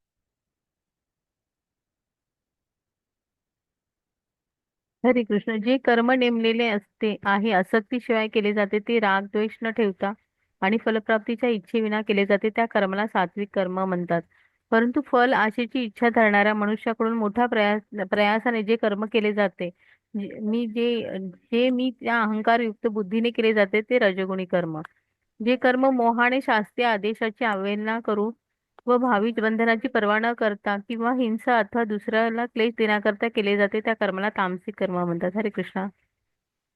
हरे कृष्ण. जे कर्म नेमलेले असते आहे आसक्तीशिवाय केले जाते ते राग द्वेष न ठेवता आणि फलप्राप्तीच्या इच्छेविना केले जाते, त्या कर्माला सात्विक कर्म म्हणतात. परंतु फल आशेची इच्छा धरणाऱ्या मनुष्याकडून मोठ्या प्रयासाने जे कर्म केले जाते, जे मी जे जे मी त्या अहंकारयुक्त बुद्धीने केले जाते ते रजोगुणी कर्म. जे कर्म मोहाने शास्त्रीय आदेशाची अवहेलना करू व भावी बंधनाची पर्वा न करता किंवा हिंसा अथवा दुसऱ्याला क्लेश देण्याकरता केले जाते त्या कर्माला तामसिक कर्म म्हणतात. हरे कृष्णा.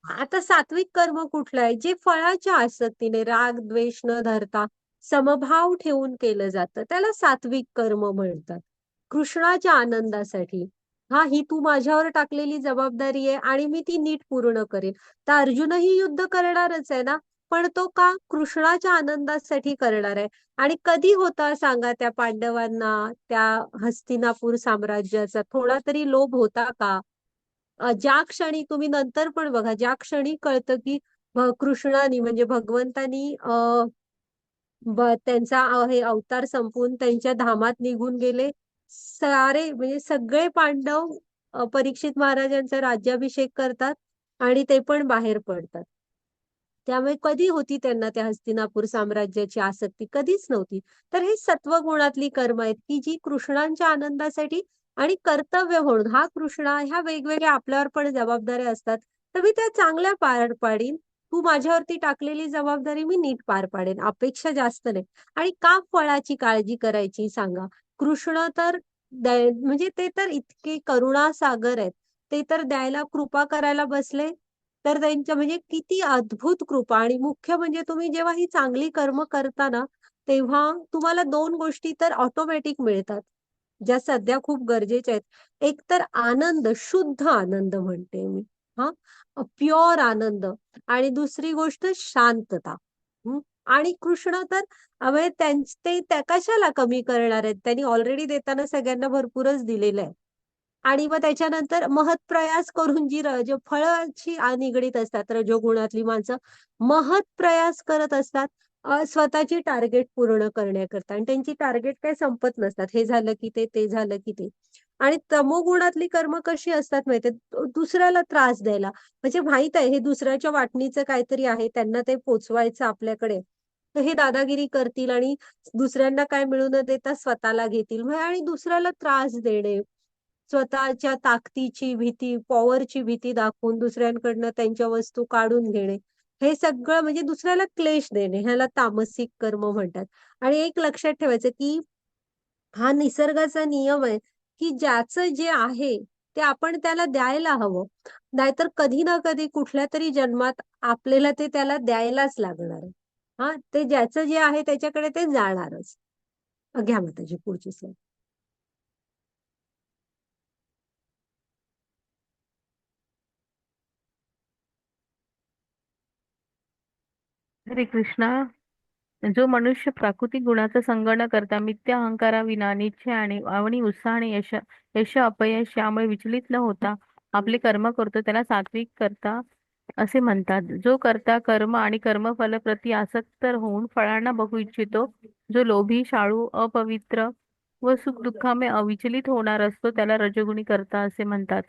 आता सात्विक कर्म कुठलं आहे, जे फळाच्या आसक्तीने राग द्वेष न धरता समभाव ठेवून केलं जातं, त्याला सात्विक कर्म म्हणतात. कृष्णाच्या आनंदासाठी, हा ही तू माझ्यावर टाकलेली जबाबदारी आहे आणि मी ती नीट पूर्ण करेन. तर अर्जुनही युद्ध करणारच आहे ना, पण तो का कृष्णाच्या आनंदासाठी करणार आहे. आणि कधी होता सांगा त्या पांडवांना त्या हस्तिनापूर साम्राज्याचा थोडा तरी लोभ होता का? ज्या क्षणी तुम्ही नंतर पण बघा, ज्या क्षणी कळतं की कृष्णानी म्हणजे भगवंतानी त्यांचा हे अवतार संपवून त्यांच्या धामात निघून गेले, सारे म्हणजे सगळे पांडव परीक्षित महाराजांचा राज्याभिषेक करतात आणि ते पण बाहेर पडतात. त्यामुळे कधी होती त्यांना त्या हस्तिनापूर साम्राज्याची आसक्ती? कधीच नव्हती. तर हे सत्वगुणातली कर्म आहेत की जी कृष्णांच्या आनंदासाठी आणि कर्तव्य म्हणून हा कृष्णा ह्या वेगवेगळ्या आपल्यावर पण जबाबदाऱ्या असतात, तर मी त्या चांगल्या पार पाडीन. तू माझ्यावरती टाकलेली जबाबदारी मी नीट पार पाडेन, अपेक्षा जास्त नाही. आणि का फळाची काळजी करायची सांगा? कृष्ण तर म्हणजे ते तर इतके करुणा सागर आहेत. ते तर द्यायला कृपा करायला बसले, तर त्यांच्या म्हणजे किती अद्भुत कृपा. आणि मुख्य म्हणजे तुम्ही जेव्हा ही चांगली कर्म करता ना, तेव्हा तुम्हाला दोन गोष्टी तर ऑटोमॅटिक मिळतात, ज्या सध्या खूप गरजेच्या आहेत. एक तर आनंद, शुद्ध आनंद म्हणते मी, हा, प्युअर आनंद. आणि दुसरी गोष्ट शांतता. हं? आणि कृष्ण तर म्हणजे ते त्या कशाला कमी करणार आहेत? त्यांनी ऑलरेडी देताना सगळ्यांना भरपूरच दिलेलं आहे. आणि मग त्याच्यानंतर महत्प्रयास करून जी जे फळाची निगडीत असतात रजोगुणातली माणसं, महत्प्रयास करत असतात स्वतःची टार्गेट पूर्ण करण्याकरता. आणि त्यांची टार्गेट काही संपत नसतात. हे झालं की ते झालं की ते. आणि तमोगुणातली कर्म कशी असतात माहितीये? दुसऱ्याला त्रास द्यायला. म्हणजे माहित आहे हे दुसऱ्याच्या वाटणीचं काहीतरी आहे, त्यांना ते पोचवायचं आपल्याकडे. तर हे दादागिरी करतील आणि दुसऱ्यांना काय मिळू न देता स्वतःला घेतील. आणि दुसऱ्याला त्रास देणे, स्वतःच्या ताकदीची भीती, पॉवरची भीती दाखवून दुसऱ्यांकडनं त्यांच्या वस्तू काढून घेणे. हे सगळं म्हणजे दुसऱ्याला क्लेश देणे, ह्याला तामसिक कर्म म्हणतात. आणि एक लक्षात ठेवायचं की हा निसर्गाचा नियम आहे, की ज्याचं जे आहे ते आपण त्याला द्यायला हवं. नाहीतर कधी ना कधी कुठल्या तरी जन्मात आपल्याला ते त्याला द्यायलाच लागणार आहे. हा, ते ज्याचं जे आहे त्याच्याकडे ते जाणारच. घ्या माताजी पुढची स्लाईड. हरे कृष्णा. जो मनुष्य प्राकृतिक गुणाचा संग न करता मिथ्या अहंकाराविना निश्चयाने आणि उत्साहाने यश यश अपयश यामुळे विचलित न होता आपले कर्म करतो त्याला सात्विक करता असे म्हणतात. जो करता कर्म आणि कर्मफल प्रती आसक्त होऊन फळांना बघू इच्छितो, जो लोभी, शाळू, अपवित्र व सुख दुःखामुळे अविचलित होणार असतो त्याला रजोगुणी करता असे म्हणतात.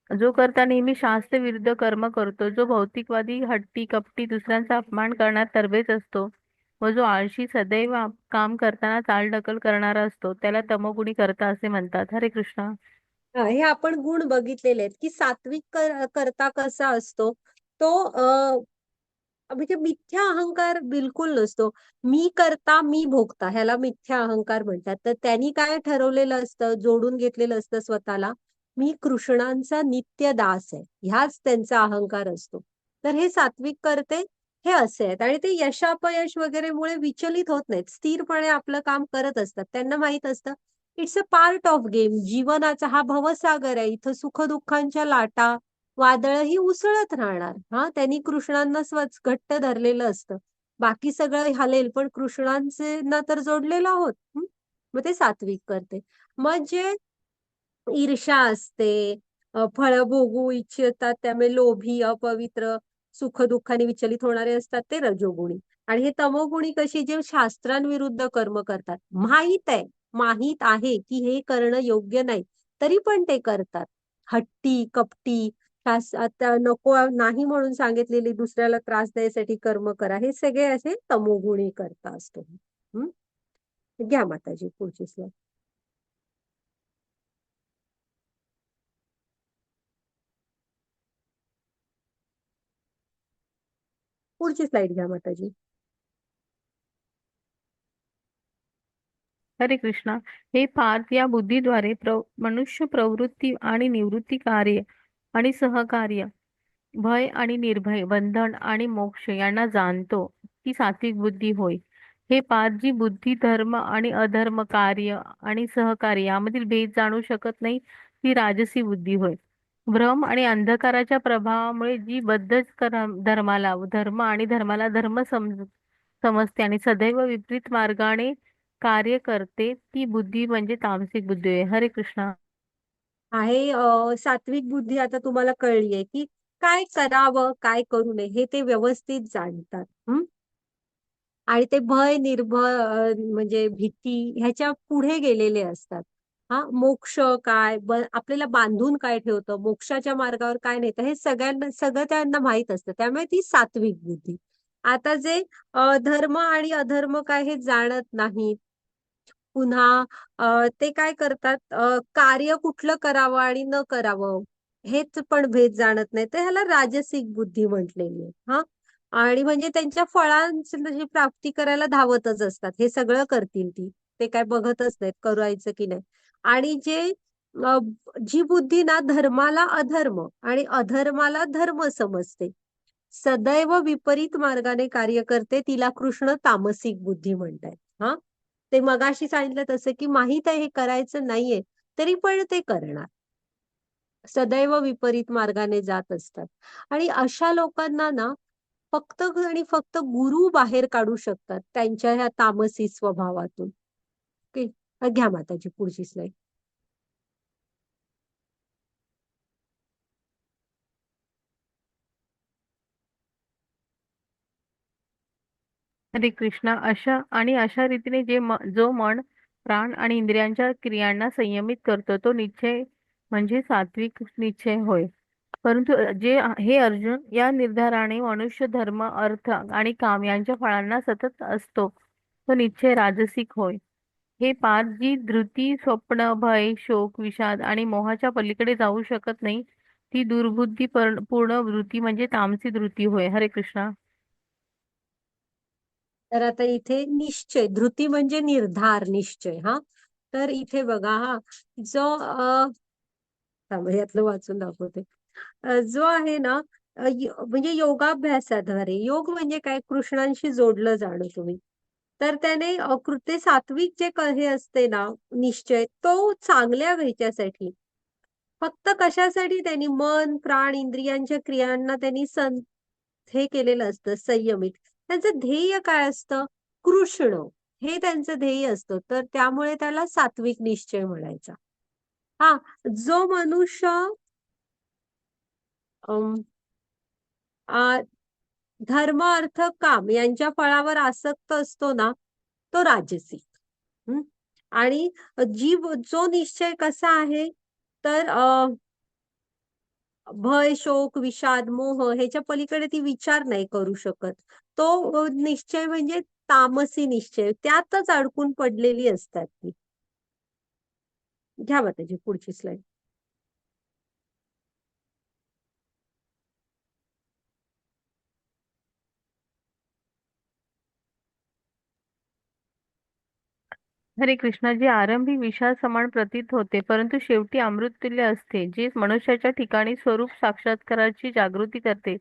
जो करता नेहमी शास्त्र विरुद्ध कर्म करतो, जो भौतिकवादी, हट्टी, कपटी, दुसऱ्यांचा अपमान करण्यात तरबेज असतो व जो आळशी, सदैव काम करताना चालढकल करणारा असतो त्याला तमोगुणी करता असे म्हणतात. हरे कृष्णा. हे आपण गुण बघितलेले आहेत, की सात्विक करता कसा असतो तो म्हणजे मिथ्या अहंकार बिलकुल नसतो. मी करता मी भोगता ह्याला मिथ्या अहंकार म्हणतात. तर त्यांनी काय ठरवलेलं असतं, जोडून घेतलेलं असतं स्वतःला, मी कृष्णांचा नित्य दास आहे, ह्याच त्यांचा अहंकार असतो. तर हे सात्विक करते हे असे आहेत. आणि ते यशापयश वगैरे मुळे विचलित होत नाहीत, स्थिरपणे आपलं काम करत असतात. त्यांना माहित असतं it's a part of game. जीवनाचा हा भवसागर आहे, इथं सुखदुःखांच्या लाटा वादळ ही उसळत राहणार. हा, त्यांनी कृष्णांना घट्ट धरलेलं असतं. बाकी सगळं हलेल, पण कृष्णांचे ना तर जोडलेलं आहोत. मग ते सात्विक करते. मग जे ईर्ष्या असते, फळं भोगू इच्छितात त्यामुळे लोभी, अपवित्र, सुख-दुःखाने विचलित होणारे असतात ते रजोगुणी. आणि हे तमोगुणी कशी, जे शास्त्रांविरुद्ध कर्म करतात. माहीत आहे की हे करणं योग्य नाही, तरी पण ते करतात. हट्टी, कपटी, आता नको नाही म्हणून सांगितलेली दुसऱ्याला त्रास द्यायसाठी कर्म करा. हे सगळे असे तमोगुणी करता असतो. हं? घ्या माताजी पुढची स्लाईड. पुढची स्लाईड घ्या माताजी. हरे कृष्णा. हे पार्थ या बुद्धीद्वारे मनुष्य प्रवृत्ती आणि निवृत्ती कार्य आणि सहकार्य, भय आणि निर्भय, बंधन आणि मोक्ष यांना जाणतो ती सात्विक बुद्धी होय. हे पाच जी बुद्धी धर्म आणि अधर्म, कार्य आणि सहकार्य यामधील भेद जाणू शकत नाही ती राजसी बुद्धी होय. भ्रम आणि अंधकाराच्या प्रभावामुळे जी बद्ध धर्माला धर्म आणि धर्माला धर्म समजते आणि सदैव विपरीत मार्गाने कार्य करते ती बुद्धी म्हणजे तामसिक बुद्धी आहे. हरे कृष्णा. आहे सात्विक बुद्धी आता तुम्हाला कळलीये की काय करावं, काय करू नये हे ते व्यवस्थित जाणतात. आणि ते भय, निर्भय म्हणजे भीती ह्याच्या पुढे गेलेले असतात. हा, मोक्ष काय, आपल्याला बांधून काय ठेवतं, मोक्षाच्या मार्गावर काय नेतं, हे सगळं त्यांना माहित असतं. त्यामुळे ती सात्विक बुद्धी. आता जे धर्म आणि अधर्म काय हे जाणत नाहीत, पुन्हा ते काय करतात, कार्य कुठलं करावं आणि न करावं हेच पण भेद जाणत नाही, तर ह्याला राजसिक बुद्धी म्हटलेली आहे. हा, आणि म्हणजे त्यांच्या फळांची म्हणजे प्राप्ती करायला धावतच असतात, हे सगळं करतील ती, ते काय बघतच नाहीत करायचं की नाही. आणि अ, जी बुद्धी ना धर्माला अधर्म आणि अधर्माला धर्म समजते, सदैव विपरीत मार्गाने कार्य करते, तिला कृष्ण तामसिक बुद्धी म्हणतायत. हा, ते मगाशी सांगितलं तसं की माहित आहे हे करायचं नाहीये, तरी पण ते करणार, सदैव विपरीत मार्गाने जात असतात. आणि अशा लोकांना ना फक्त आणि फक्त गुरु बाहेर काढू शकतात त्यांच्या ह्या तामसी स्वभावातून. ओके, घ्या माताजी पुढची स्लाईड. हरे कृष्णा. अशा रीतीने जो मन, प्राण आणि इंद्रियांच्या क्रियांना संयमित करतो तो निश्चय म्हणजे सात्विक निश्चय होय. परंतु हे अर्जुन, या निर्धाराने मनुष्य धर्म, अर्थ आणि काम यांच्या फळांना सतत असतो तो निश्चय राजसिक होय. हे पार, जी धृती, स्वप्न, भय, शोक, विषाद आणि मोहाच्या पलीकडे जाऊ शकत नाही, ती दुर्बुद्धी पूर्ण वृत्ती म्हणजे तामसी वृत्ती होय. हरे कृष्णा. तर आता इथे निश्चय, धृती म्हणजे निर्धार, निश्चय. हा, तर इथे बघा, हा जो थांबा, यातलं वाचून दाखवते. जो आहे ना, म्हणजे योगाभ्यासाद्वारे, योग म्हणजे काय, कृष्णांशी जोडलं जाणं तुम्ही, तर त्याने कृत्य सात्विक जे हे असते ना, निश्चय तो चांगल्या ह्याच्यासाठी, फक्त कशासाठी, त्यांनी मन, प्राण, इंद्रियांच्या क्रियांना त्यांनी हे केलेलं असतं संयमित. त्यांचं ध्येय काय असतं, कृष्ण, हे त्यांचं ध्येय असतं, तर त्यामुळे त्याला सात्विक निश्चय म्हणायचा. हा, जो मनुष्य अम, आ, धर्म, अर्थ, काम यांच्या फळावर आसक्त असतो ना, तो राजसिक. हं? आणि जो निश्चय कसा आहे, तर भय, शोक, विषाद, मोह ह्याच्या पलीकडे ती विचार नाही करू शकत, तो निश्चय म्हणजे तामसी निश्चय, त्यातच अडकून पडलेली असतात ती. घ्या त्याची पुढची स्लाइड. हरे कृष्णा. जे आरंभी विषा समान प्रतीत होते परंतु शेवटी अमृततुल्य असते, जे मनुष्याच्या ठिकाणी स्वरूप साक्षात्काराची जागृती करते,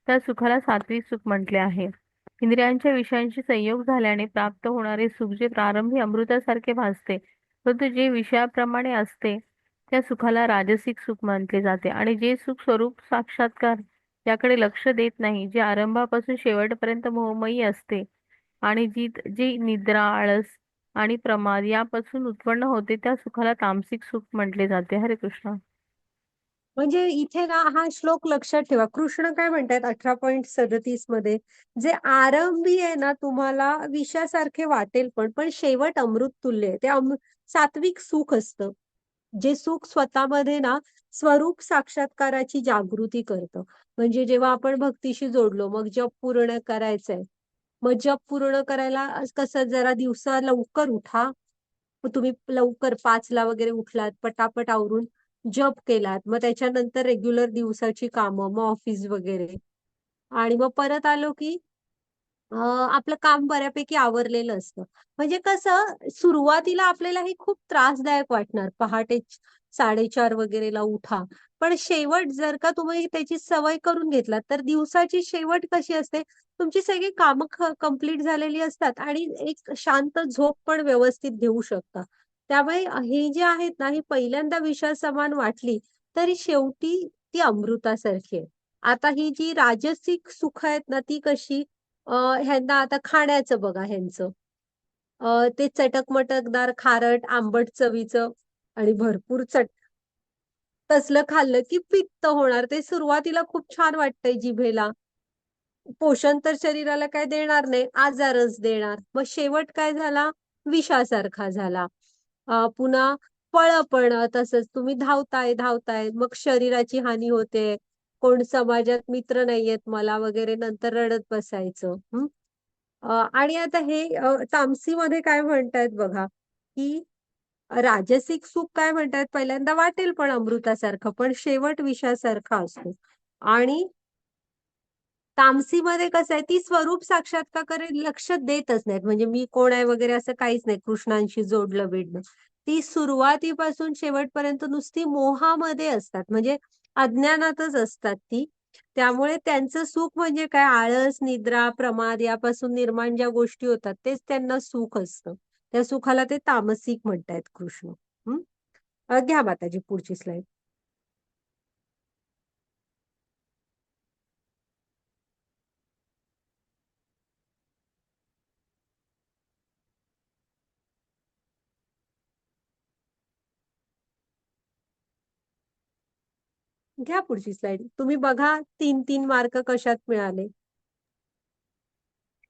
त्या सुखाला सात्विक सुख म्हटले आहे. इंद्रियांच्या विषयांशी संयोग झाल्याने प्राप्त होणारे सुख जे प्रारंभी अमृतासारखे भासते परंतु जे विषयाप्रमाणे असते, त्या सुखाला राजसिक सुख म्हटले जाते. आणि जे सुख स्वरूप साक्षात्कार याकडे लक्ष देत नाही, जे आरंभापासून शेवटपर्यंत मोहमयी असते आणि जी निद्रा, आळस आणि प्रमाद यापासून उत्पन्न होते, त्या सुखाला तामसिक सुख म्हटले जाते. हरे कृष्ण. म्हणजे इथे ना हा श्लोक लक्षात ठेवा, कृष्ण काय म्हणतात 18.37 मध्ये, जे आरंभी आहे ना तुम्हाला विषासारखे वाटेल, पण शेवट अमृत तुल्य आहे, ते सात्विक सुख असतं, जे सुख स्वतःमध्ये ना स्वरूप साक्षात्काराची जागृती करतं. म्हणजे जेव्हा आपण भक्तीशी जोडलो, मग जप पूर्ण करायचंय, मग जप पूर्ण करायला कसं, जरा दिवसा लवकर उठा, मग तुम्ही लवकर 5ला वगैरे उठलात, पटापट आवरून जप केलात, मग त्याच्यानंतर रेग्युलर दिवसाची कामं, मग ऑफिस वगैरे, आणि मग परत आलो की आपलं काम बऱ्यापैकी आवरलेलं असतं. म्हणजे कसं, सुरुवातीला आपल्याला हे खूप त्रासदायक वाटणार, पहाटे 4:30 वगैरेला उठा, पण शेवट जर का तुम्ही त्याची सवय करून घेतलात, तर दिवसाची शेवट कशी असते, तुमची सगळी कामं कंप्लीट झालेली असतात आणि एक शांत झोप पण व्यवस्थित घेऊ शकता. त्यामुळे हे जे आहेत ना, ही पहिल्यांदा विषासमान वाटली, तरी शेवटी ती अमृतासारखी आहे. आता ही जी राजसिक सुख आहेत ना, ती कशी, ह्यांना आता खाण्याचं बघा, ह्यांचं ते चटक-मटकदार, खारट, आंबट चवीचं आणि भरपूर तसलं खाल्लं की पित्त होणार. ते सुरुवातीला खूप छान वाटतंय जिभेला, पोषण तर शरीराला काय देणार नाही, आजारच देणार. मग शेवट काय झाला, विषासारखा झाला. पुन्हा फळं पण तसंच, तुम्ही धावताय, मग शरीराची हानी होते, कोण समाजात मित्र नाहीयेत मला वगैरे, नंतर रडत बसायचं. आणि आता हे तामसीमध्ये काय म्हणतायत बघा, की राजसिक सुख काय म्हणतात, पहिल्यांदा वाटेल पण अमृतासारखं, पण शेवट विषासारखा असतो. आणि तामसीमध्ये कसं आहे, ती स्वरूप साक्षात्काराकडे लक्ष देतच नाहीत. म्हणजे मी कोण आहे वगैरे असं काहीच नाही, कृष्णांशी जोडलं बिडलं. ती सुरुवातीपासून शेवटपर्यंत नुसती मोहामध्ये असतात, म्हणजे अज्ञानातच असतात ती. त्यामुळे त्यांचं सुख म्हणजे काय, आळस, निद्रा, प्रमाद यापासून निर्माण ज्या गोष्टी होतात तेच त्यांना सुख असतं. त्या सुखाला ते तामसिक म्हणतायत कृष्ण. हम्म. घ्या माताजी पुढची स्लाइड. घ्या पुढची स्लाइड. तुम्ही बघा 3-3 मार्क कशात मिळाले.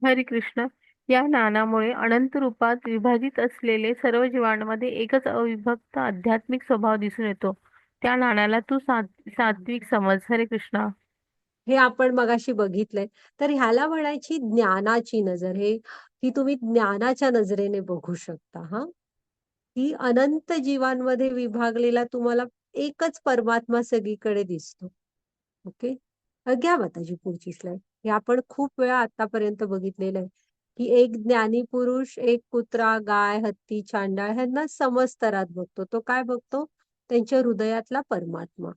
हरे कृष्ण. या ज्ञानामुळे अनंत रूपात विभाजित असलेले सर्व जीवांमध्ये एकच अविभक्त आध्यात्मिक स्वभाव दिसून येतो. त्या ज्ञानाला तू सात्विक समज. हरे कृष्ण. हे आपण मगाशी बघितलंय. तर ह्याला म्हणायची ज्ञानाची नजर. ही तुम्ही ज्ञानाच्या नजरेने बघू शकता. हा, ही अनंत जीवांमध्ये विभागलेला तुम्हाला एकच परमात्मा सगळीकडे दिसतो. ओके. घ्या माताजी पुढची स्लाइड. हे आपण खूप वेळा आतापर्यंत बघितलेलं आहे की एक ज्ञानी पुरुष एक कुत्रा, गाय, हत्ती, चांडाळ ह्यांना समस्तरात बघतो. तो काय बघतो, त्यांच्या हृदयातला परमात्मा.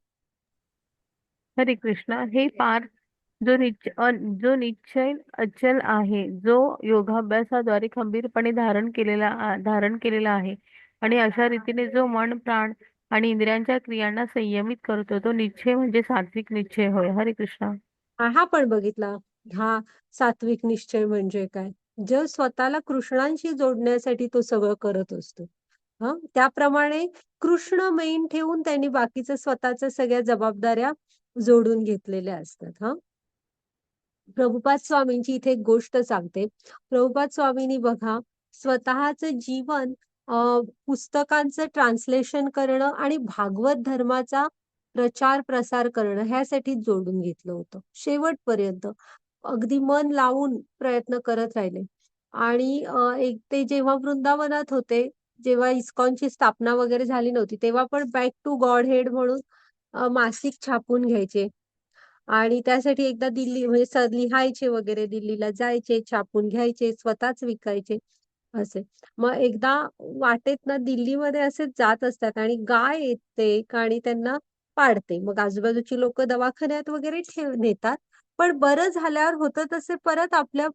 हरे कृष्ण. हे पार्थ, जो निश्चय अचल आहे, जो योगाभ्यासाद्वारे खंबीरपणे धारण केलेला आहे, आणि अशा रीतीने जो मन, प्राण आणि इंद्रियांच्या क्रियांना संयमित करतो, तो निश्चय म्हणजे सात्विक निश्चय होय. हरे कृष्ण. हा पण बघितला. हा सात्विक निश्चय म्हणजे काय, जो स्वतःला कृष्णांशी जोडण्यासाठी तो सगळं करत असतो. हा, त्याप्रमाणे कृष्ण मेन ठेवून त्यांनी बाकीचं स्वतःच्या सगळ्या जबाबदाऱ्या जोडून घेतलेल्या असतात. हा, प्रभुपाद स्वामींची इथे एक गोष्ट सांगते. प्रभुपाद स्वामींनी बघा स्वतःचं जीवन पुस्तकांचं ट्रान्सलेशन करणं आणि भागवत धर्माचा प्रचार प्रसार करणं ह्यासाठी जोडून घेतलं होतं. शेवटपर्यंत अगदी मन लावून प्रयत्न करत राहिले. आणि एक ते जेव्हा वृंदावनात होते, जेव्हा इस्कॉनची स्थापना वगैरे झाली नव्हती, तेव्हा पण बॅक टू गॉड हेड म्हणून मासिक छापून घ्यायचे. आणि त्यासाठी एकदा दिल्ली म्हणजे लिहायचे वगैरे, दिल्लीला जायचे, छापून घ्यायचे, स्वतःच विकायचे असे. मग एकदा वाटेत ना दिल्लीमध्ये असे जात असतात आणि गाय येते आणि त्यांना पाडते. मग आजूबाजूची लोक दवाखान्यात वगैरे नेतात. पण बरं झाल्यावर होतं तसे परत आपल्या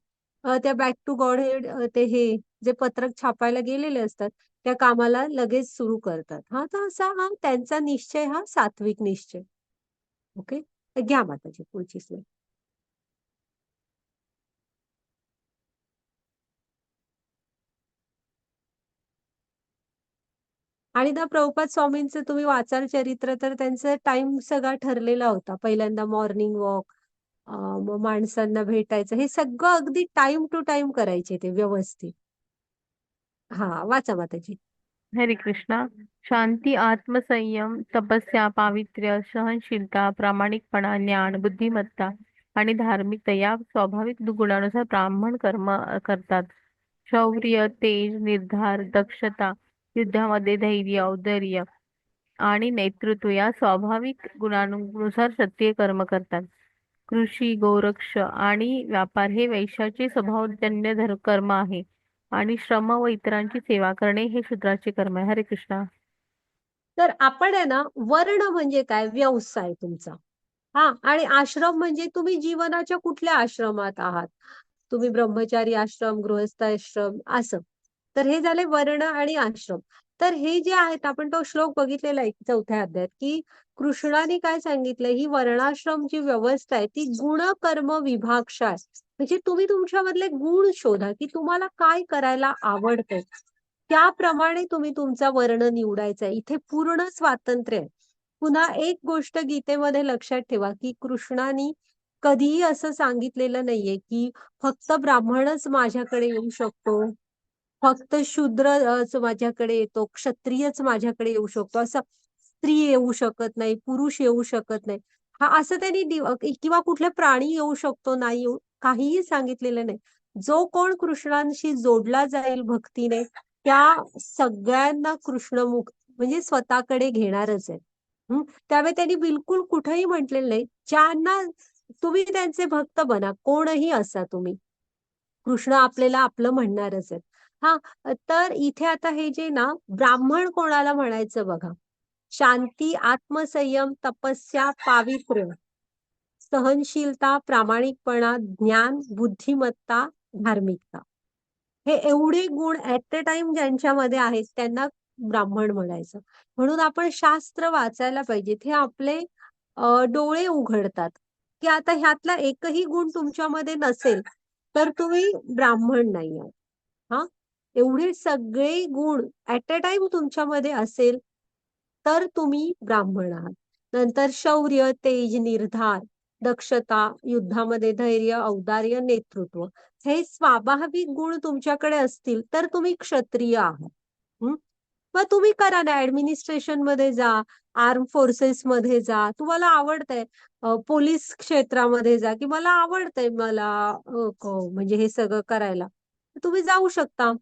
त्या बॅक टू गॉड हेड ते हे जे पत्रक छापायला गेलेले असतात त्या कामाला लगेच सुरू करतात. हा, तर असा हा त्यांचा निश्चय, हा सात्विक निश्चय. ओके. घ्या माताजी पुढची स्लाइड. आणि ना प्रभुपाद स्वामींचं तुम्ही वाचाल चरित्र तर त्यांचा टाइम सगळा ठरलेला होता. पहिल्यांदा मॉर्निंग वॉक, मग माणसांना भेटायचं, हे सगळं अगदी टाइम टू टाइम करायचे ते व्यवस्थित. हा, वाचा माताजी. हरे कृष्णा. शांती, आत्मसंयम, तपस्या, पावित्र्य, सहनशीलता, प्रामाणिकपणा, ज्ञान, बुद्धिमत्ता आणि धार्मिकता या स्वाभाविक गुणानुसार ब्राह्मण कर्म करतात. शौर्य, तेज, निर्धार, दक्षता, युद्धामध्ये धैर्य, औदार्य आणि नेतृत्व या स्वाभाविक गुणांनुसार क्षत्रिय कर्म करतात. कृषी, गोरक्ष आणि व्यापार हे वैश्याचे स्वभावजन्य कर्म आहे, आणि श्रम व इतरांची सेवा करणे हे शूद्राचे कर्म आहे. हरे कृष्णा. तर आपण आहे ना, वर्ण म्हणजे काय, व्यवसाय तुमचा. हा, आणि आश्रम म्हणजे तुम्ही जीवनाच्या कुठल्या आश्रमात आहात. तुम्ही ब्रह्मचारी आश्रम, गृहस्थ आश्रम असं. तर हे झाले वर्ण आणि आश्रम. तर हे जे आहेत, आपण तो श्लोक बघितलेला आहे 4थ्या अध्यायात, की कृष्णाने काय सांगितलं, ही वर्णाश्रम जी व्यवस्था आहे ती गुण कर्म विभागशाय. म्हणजे तुम्ही तुमच्यामधले गुण शोधा की तुम्हाला काय करायला आवडतं, त्याप्रमाणे तुम्ही तुमचा वर्ण निवडायचा. इथे पूर्ण स्वातंत्र्य आहे. पुन्हा एक गोष्ट गीतेमध्ये लक्षात ठेवा की कृष्णाने कधीही असं सांगितलेलं नाहीये की फक्त ब्राह्मणच माझ्याकडे येऊ शकतो, फक्त शूद्रच माझ्याकडे येतो, क्षत्रियच माझ्याकडे येऊ शकतो, असं स्त्री येऊ शकत नाही, पुरुष येऊ शकत नाही. हा, असं त्यांनी किंवा कुठले प्राणी येऊ शकतो, नाही येऊ, काहीही सांगितलेलं नाही. जो कोण कृष्णांशी जोडला जाईल भक्तीने त्या सगळ्यांना कृष्णमुख म्हणजे स्वतःकडे घेणारच आहे. त्यामुळे त्यांनी बिलकुल कुठेही म्हटलेलं नाही, ज्यांना तुम्ही त्यांचे भक्त बना, कोणही असा तुम्ही, कृष्ण आपल्याला आपलं म्हणणारच आहेत. हा, तर इथे आता हे जे ना ब्राह्मण कोणाला म्हणायचं बघा. शांती, आत्मसंयम, तपस्या, पावित्र्य, सहनशीलता, प्रामाणिकपणा, ज्ञान, बुद्धिमत्ता, धार्मिकता, हे एवढे गुण ऍट अ टाइम ज्यांच्यामध्ये आहेत त्यांना ब्राह्मण म्हणायचं. म्हणून आपण शास्त्र वाचायला पाहिजे. हे आपले डोळे उघडतात की आता ह्यातला एकही गुण तुमच्यामध्ये नसेल तर तुम्ही ब्राह्मण नाही आहात. हा, एवढे सगळे गुण ऍट अ टाइम तुमच्यामध्ये असेल तर तुम्ही ब्राह्मण आहात. नंतर शौर्य, तेज, निर्धार, दक्षता, युद्धामध्ये धैर्य, औदार्य, नेतृत्व, हे स्वाभाविक गुण तुमच्याकडे असतील तर तुम्ही क्षत्रिय आहात. हं? मग तुम्ही करा ना, ऍडमिनिस्ट्रेशन मध्ये जा, आर्म फोर्सेस मध्ये जा, तुम्हाला आवडतंय पोलीस क्षेत्रामध्ये जा, की मला आवडतंय, मला म्हणजे हे सगळं करायला, तुम्ही जाऊ शकता.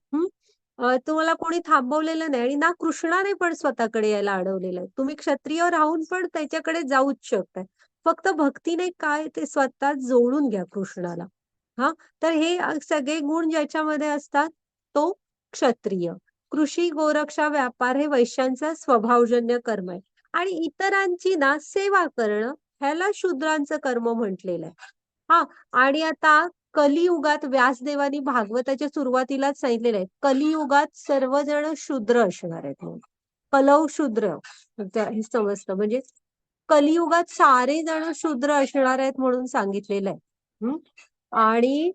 तुम्हाला कोणी थांबवलेलं नाही आणि ना कृष्णाने पण स्वतःकडे यायला अडवलेलं आहे. तुम्ही क्षत्रिय राहून पण त्याच्याकडे जाऊच शकताय. फक्त भक्तीने काय ते स्वतः जोडून घ्या कृष्णाला. हा, तर हे सगळे गुण ज्याच्यामध्ये असतात तो क्षत्रिय. कृषी, गोरक्षा, व्यापार हे वैश्यांचा स्वभावजन्य कर्म आहे. आणि इतरांची ना सेवा करणं ह्याला शूद्रांचं कर्म म्हटलेलं आहे. हा, आणि आता कलियुगात व्यासदेवानी भागवताच्या सुरुवातीलाच सांगितलेलं आहे, कलियुगात सर्वजण शूद्र असणार आहेत म्हणून. कलौ शूद्र, हे समजतं म्हणजे कलियुगात सारे जण शूद्र असणार आहेत म्हणून सांगितलेलं आहे. आणि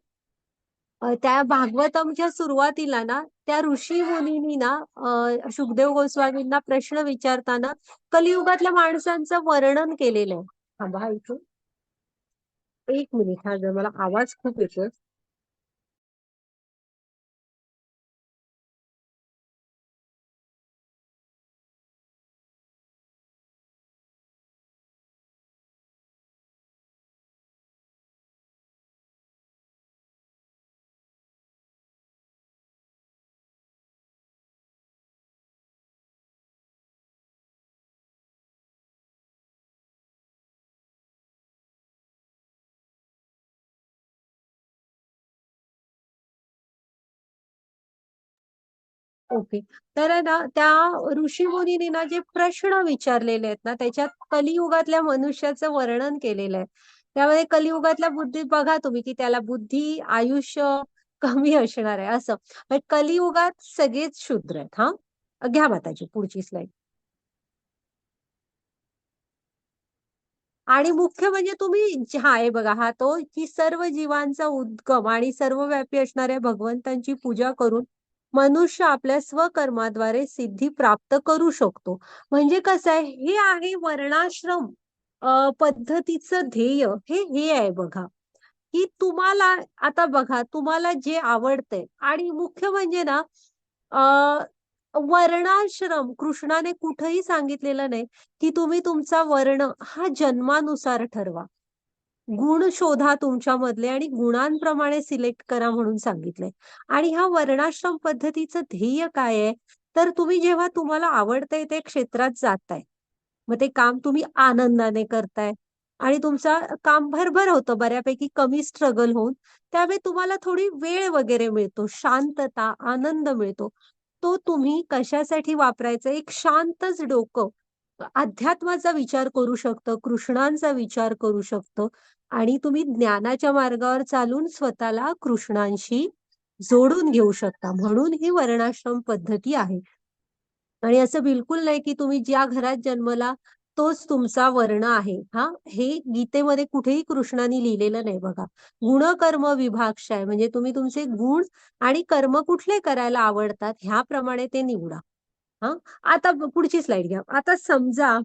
त्या भागवतमच्या सुरुवातीला ना त्या ऋषी मुनींनी ना शुकदेव गोस्वामींना प्रश्न विचारताना कलियुगातल्या माणसांचं वर्णन केलेलं आहे. थांबा इथून एक मिनिट, हा जर मला आवाज खूप येतोय. ओके, तर आहे ना त्या ऋषी मुनींनी ना जे प्रश्न विचारलेले आहेत ना त्याच्यात कलियुगातल्या मनुष्याचं वर्णन केलेलं आहे. त्यामध्ये कलियुगातल्या बुद्धी बघा तुम्ही की त्याला बुद्धी, आयुष्य कमी असणार आहे असं. म्हणजे कलियुगात सगळेच शूद्र आहेत. हा, घ्या माताजी पुढची स्लाइड. आणि मुख्य म्हणजे तुम्ही हा आहे बघा, हा तो की सर्व जीवांचा उद्गम आणि सर्वव्यापी असणाऱ्या भगवंतांची पूजा करून मनुष्य आपल्या स्वकर्माद्वारे सिद्धी प्राप्त करू शकतो. म्हणजे कसं आहे, हे आहे वर्णाश्रम पद्धतीचं ध्येय. हे आहे बघा की तुम्हाला आता बघा तुम्हाला जे आवडतंय आणि मुख्य म्हणजे ना वर्णाश्रम कृष्णाने कुठेही सांगितलेलं नाही की तुम्ही तुमचा वर्ण हा जन्मानुसार ठरवा. गुण शोधा तुमच्यामधले आणि गुणांप्रमाणे सिलेक्ट करा म्हणून सांगितलंय. आणि ह्या वर्णाश्रम पद्धतीचं ध्येय काय आहे, तर तुम्ही जेव्हा तुम्हाला आवडतंय ते क्षेत्रात जाताय, मग ते काम तुम्ही आनंदाने करताय आणि तुमचा काम भरभर होतं, बऱ्यापैकी कमी स्ट्रगल होऊन, त्यावेळी तुम्हाला थोडी वेळ वगैरे मिळतो, शांतता, आनंद मिळतो. तो तुम्ही कशासाठी वापरायचा, एक शांतच डोकं अध्यात्माचा विचार करू शकतं, कृष्णांचा विचार करू शकतं आणि तुम्ही ज्ञानाच्या मार्गावर चालून स्वतःला कृष्णांशी जोडून घेऊ शकता. म्हणून ही वर्णाश्रम पद्धती आहे. आणि असं बिलकुल नाही की तुम्ही ज्या घरात जन्मला तोच तुमचा वर्ण आहे. हा, हे गीतेमध्ये कुठेही कृष्णाने लिहिलेलं नाही बघा. गुणकर्म विभागशाय म्हणजे तुम्ही तुमचे गुण आणि कर्म कुठले करायला आवडतात ह्याप्रमाणे ते निवडा. हा, आता पुढची स्लाइड घ्या. आता समजा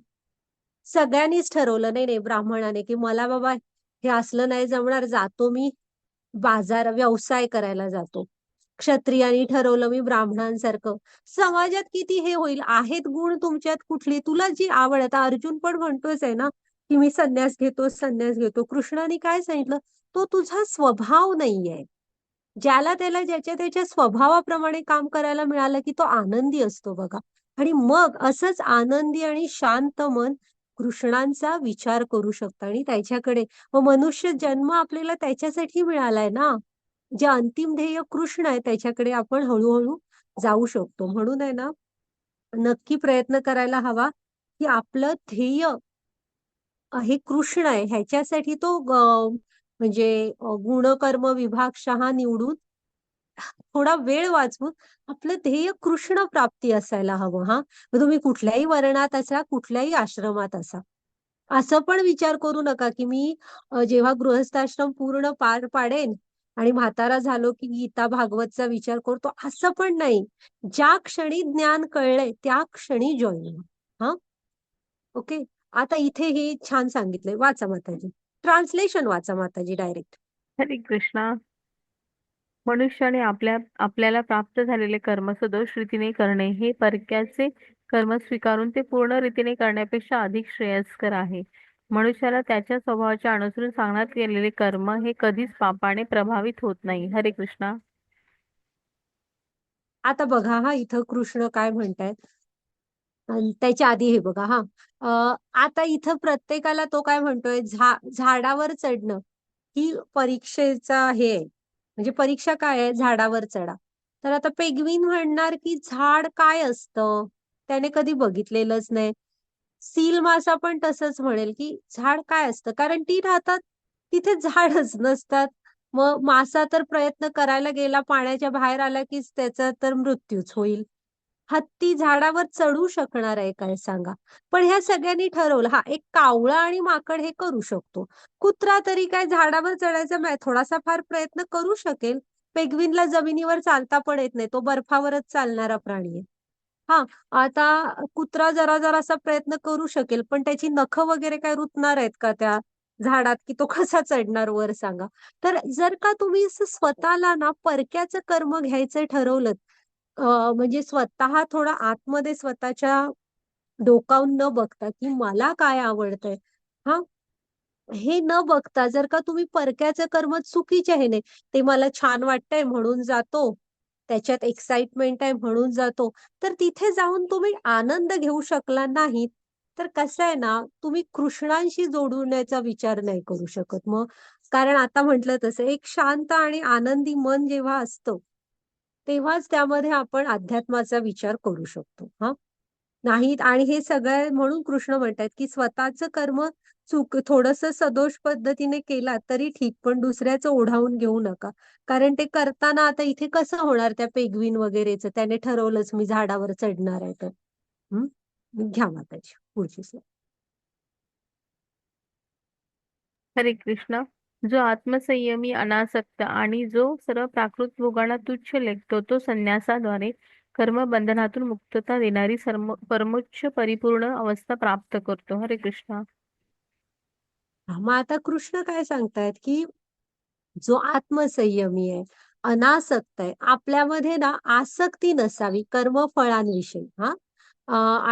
सगळ्यांनीच ठरवलं नाही नाही ब्राह्मणाने की मला बाबा हे असलं नाही जमणार, जातो मी बाजार व्यवसाय करायला जातो. क्षत्रियांनी ठरवलं मी ब्राह्मणांसारखं. समाजात किती हे होईल, आहेत गुण तुमच्यात कुठली तुला जी आवड. आता अर्जुन पण म्हणतोच आहे ना की मी संन्यास घेतो, संन्यास घेतो. कृष्णाने काय सांगितलं, तो तुझा स्वभाव नाहीये. ज्याला त्याला ज्याच्या त्याच्या स्वभावाप्रमाणे काम करायला मिळालं की तो आनंदी असतो बघा. आणि मग असंच आनंदी आणि शांत मन कृष्णांचा विचार करू शकतं आणि त्याच्याकडे, मग मनुष्य जन्म आपल्याला त्याच्यासाठी मिळालाय ना. जे अंतिम ध्येय कृष्ण आहे त्याच्याकडे आपण हळूहळू जाऊ शकतो. म्हणून आहे ना, नक्की प्रयत्न करायला हवा की आपलं ध्येय हे कृष्ण आहे ह्याच्यासाठी तो म्हणजे गुणकर्म विभागशः निवडून थोडा वेळ वाचवून आपलं ध्येय कृष्ण प्राप्ती असायला हवं. हा, मग तुम्ही कुठल्याही वर्णात असा, कुठल्याही आश्रमात असा, असं पण विचार करू नका की मी जेव्हा गृहस्थाश्रम पूर्ण पार पाडेन आणि म्हातारा झालो की गीता भागवतचा विचार करतो, असं पण नाही. ज्या क्षणी ज्ञान कळलंय त्या क्षणी जॉईन. हा, ओके. आता इथे हे छान सांगितलंय, वाचा माताजी. ट्रान्सलेशन वाचा माताजी डायरेक्ट. हरे कृष्णा. मनुष्याने आपल्याला प्राप्त झालेले कर्म सदोष रीतीने करणे हे परक्याचे कर्म स्वीकारून ते पूर्ण रीतीने करण्यापेक्षा अधिक श्रेयस्कर आहे. मनुष्याला त्याच्या स्वभावाच्या अनुसरून सांगण्यात केलेले कर्म हे कधीच पापाने प्रभावित होत नाही. हरे कृष्णा. आता बघा हा, इथं कृष्ण काय म्हणतायत. आणि त्याच्या आधी हे बघा हा, आता इथं प्रत्येकाला तो काय म्हणतोय, झाडावर चढणं ही परीक्षेचा हे आहे. म्हणजे परीक्षा काय आहे, झाडावर चढा. तर आता पेंग्विन म्हणणार की झाड काय असतं, त्याने कधी बघितलेलंच नाही. सील मासा पण तसंच म्हणेल की झाड काय असतं, कारण ती राहतात तिथे झाडच नसतात. मग मासा तर प्रयत्न करायला गेला, पाण्याच्या बाहेर आला की त्याचा तर मृत्यूच होईल. हत्ती झाडावर चढू शकणार आहे काय सांगा. पण ह्या सगळ्यांनी ठरवलं, हा एक कावळा आणि माकड हे करू शकतो. कुत्रा तरी काय झाडावर चढायचा थोडासा फार प्रयत्न करू शकेल. पेंग्विनला जमिनीवर चालता पण येत नाही, तो बर्फावरच चालणारा प्राणी आहे. हा, आता कुत्रा जरा जरासा प्रयत्न करू शकेल, पण त्याची नखं वगैरे काय रुतणार आहेत का त्या झाडात, की तो कसा चढणार वर सांगा. तर जर का तुम्ही असं स्वतःला ना परक्याचं कर्म घ्यायचं ठरवलं, म्हणजे स्वतः थोडा आतमध्ये स्वतःच्या डोकावून न बघता की मला काय आवडतंय, हा, हे न बघता जर का तुम्ही परक्याचं कर्म चुकीचे आहे, नाही ते मला छान वाटतंय म्हणून जातो, त्याच्यात एक्साइटमेंट आहे म्हणून जातो, तर तिथे जाऊन तुम्ही आनंद घेऊ शकला नाहीत, तर कसं आहे ना, तुम्ही कृष्णांशी जोडण्याचा विचार नाही करू शकत मग. कारण आता म्हटलं तसं एक शांत आणि आनंदी मन जेव्हा असतं, तेव्हाच त्यामध्ये आपण अध्यात्माचा विचार करू शकतो. हा, नाहीत. आणि हे सगळं म्हणून कृष्ण म्हणतात की स्वतःचं कर्म थोडस सदोष पद्धतीने केला तरी ठीक, पण दुसऱ्याचं ओढावून घेऊ नका. कारण ते करताना आता इथे कसं होणार, त्या पेंग्विन वगैरेच त्याने ठरवलंच मी झाडावर चढणार आहे तर. घ्या माताजी पुढची slide. हरे कृष्ण. जो आत्मसंयमी अनासक्त आणि जो सर्व प्राकृत भोगांना तुच्छ लेखतो तो संन्यासाद्वारे कर्मबंधनातून मुक्तता देणारी परमोच्च परिपूर्ण अवस्था प्राप्त करतो. हरे कृष्ण. मग आता कृष्ण काय सांगतायत की जो आत्मसंयमी आहे, अनासक्त आहे, आपल्यामध्ये ना आसक्ती नसावी कर्मफळांविषयी. हा,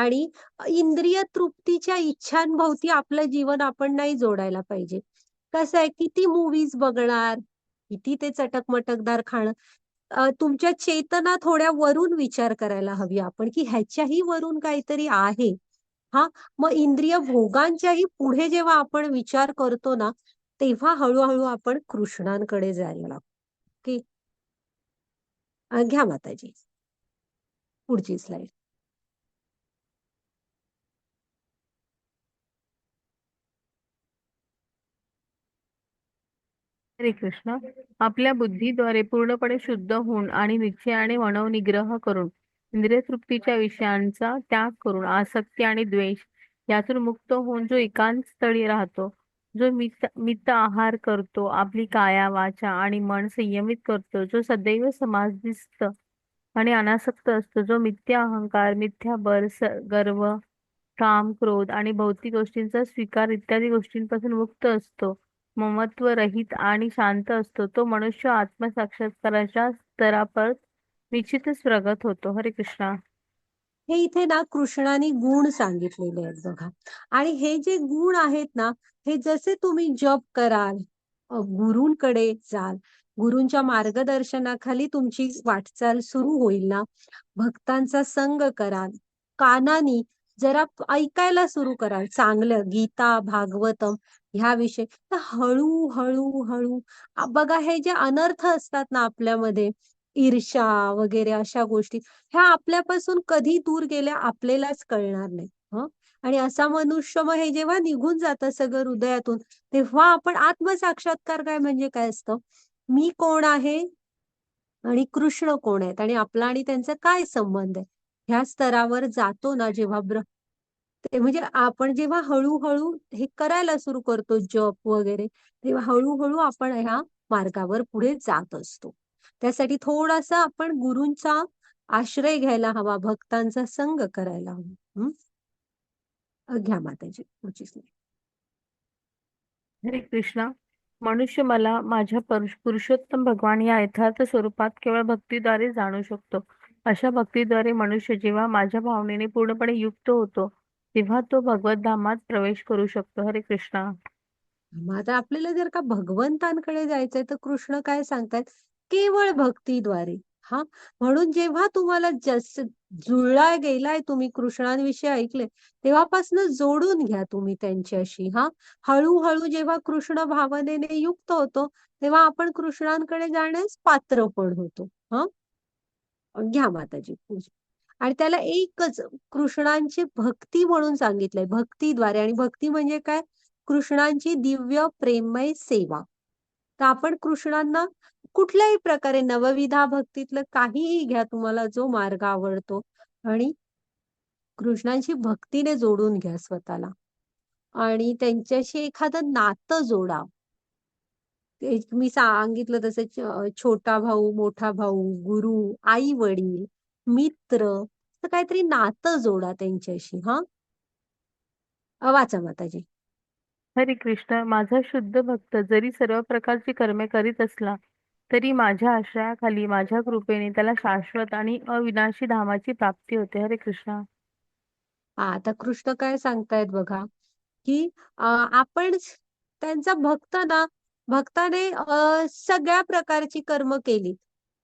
आणि इंद्रिय तृप्तीच्या इच्छांभोवती आपलं जीवन आपण नाही जोडायला पाहिजे. कसं आहे, किती मूवीज बघणार, किती ते चटक-मटकदार खाणं. तुमच्या चेतना थोड्या वरून विचार करायला हवी आपण, की ह्याच्याही वरून काहीतरी आहे. हा, मग इंद्रिय भोगांच्याही पुढे जेव्हा आपण विचार करतो ना, तेव्हा हळूहळू आपण कृष्णांकडे जायला लागतो. की घ्या माताजी पुढची स्लाइड. हरे कृष्ण. आपल्या बुद्धीद्वारे पूर्णपणे शुद्ध होऊन आणि निश्चयाने मनोनिग्रह करून इंद्रिय तृप्तीच्या विषयांचा त्याग करून आसक्ती आणि द्वेष यातून मुक्त होऊन जो एकांत स्थळी राहतो, जो मित आहार करतो, आपली काया वाचा आणि मन संयमित करतो, जो सदैव समाधिस्थ आणि अनासक्त असतो, जो मिथ्या अहंकार, मिथ्या बल, गर्व, काम, क्रोध आणि भौतिक गोष्टींचा स्वीकार इत्यादी गोष्टींपासून मुक्त असतो, ममत्व रहित आणि शांत असतो, तो मनुष्य आत्मसाक्षात्काराच्या स्तरावर निश्चितच प्रगत होतो. हरे कृष्णा. हे इथे ना कृष्णाने गुण सांगितलेले आहेत बघा. आणि हे जे गुण आहेत ना, हे जसे तुम्ही जप कराल, गुरूंकडे जाल, गुरूंच्या मार्गदर्शनाखाली तुमची वाटचाल सुरू होईल ना, भक्तांचा संग कराल, कानानी जरा ऐकायला सुरू कराल चांगलं गीता, भागवतम ह्या विषय, तर हळू, हळू, हळू बघा हे जे अनर्थ असतात ना आपल्यामध्ये, ईर्ष्या वगैरे अशा गोष्टी, ह्या आपल्यापासून कधी दूर गेल्या आपल्यालाच कळणार नाही. हं. आणि असा मनुष्य मग हे जेव्हा निघून जातं सगळं हृदयातून, तेव्हा आपण आत्मसाक्षात्कार काय म्हणजे काय असतं? मी कोण आहे आणि कृष्ण कोण आहेत आणि आपला आणि त्यांचा काय संबंध आहे? ह्या स्तरावर जातो ना जेव्हा ते म्हणजे आपण जेव्हा हळूहळू हे करायला सुरू करतो जप वगैरे, तेव्हा हळूहळू आपण ह्या मार्गावर पुढे जात असतो. त्यासाठी थोडासा आपण गुरूंचा आश्रय घ्यायला हवा, भक्तांचा संग करायला हवा. हं? घ्या माताजी पुढची slide. हरे कृष्णा. मनुष्य मला माझ्या पुरुषोत्तम भगवान या यथार्थ स्वरूपात केवळ भक्तीद्वारे जाणू शकतो. अशा भक्तीद्वारे मनुष्य जेव्हा माझ्या भावनेने पूर्णपणे युक्त होतो, तेव्हा तो भगवत धामात प्रवेश करू शकतो. हरे कृष्णा. मग आता आपल्याला जर का भगवंतांकडे जायचंय तर कृष्ण काय सांगतायत? केवळ भक्तीद्वारे. हा, म्हणून जेव्हा तुम्हाला जुळला गेलाय, तुम्ही कृष्णांविषयी ऐकले, तेव्हापासून जोडून घ्या तुम्ही त्यांच्याशी. हा, हळूहळू जेव्हा कृष्ण भावनेने युक्त होतो, तेव्हा आपण कृष्णांकडे जाण्यास पात्र पण होतो. हा, घ्या माताजी पूजा. आणि त्याला एकच कृष्णांची भक्ती म्हणून सांगितलंय, भक्तीद्वारे. आणि भक्ती म्हणजे काय? कृष्णांची दिव्य प्रेममय सेवा. तर आपण कृष्णांना कुठल्याही प्रकारे, नवविधा भक्तीतलं काहीही घ्या, तुम्हाला जो मार्ग आवडतो, आणि कृष्णांची भक्तीने जोडून घ्या स्वतःला आणि त्यांच्याशी एखादं नातं जोडा. ते मी सांगितलं तसं छोटा भाऊ, मोठा भाऊ, गुरु, आई वडील, मित्र, तर काहीतरी नातं जोडा त्यांच्याशी. हा, वाचा माताजी. हरे कृष्ण. माझा शुद्ध भक्त जरी सर्व प्रकारची कर्मे करीत असला, तरी माझ्या आश्रयाखाली माझ्या कृपेने त्याला शाश्वत आणि अविनाशी धामाची प्राप्ती होते. हरे कृष्ण. आता कृष्ण काय सांगतायत बघा, की आपण त्यांचा भक्त ना, भक्ताने सगळ्या प्रकारची कर्म केली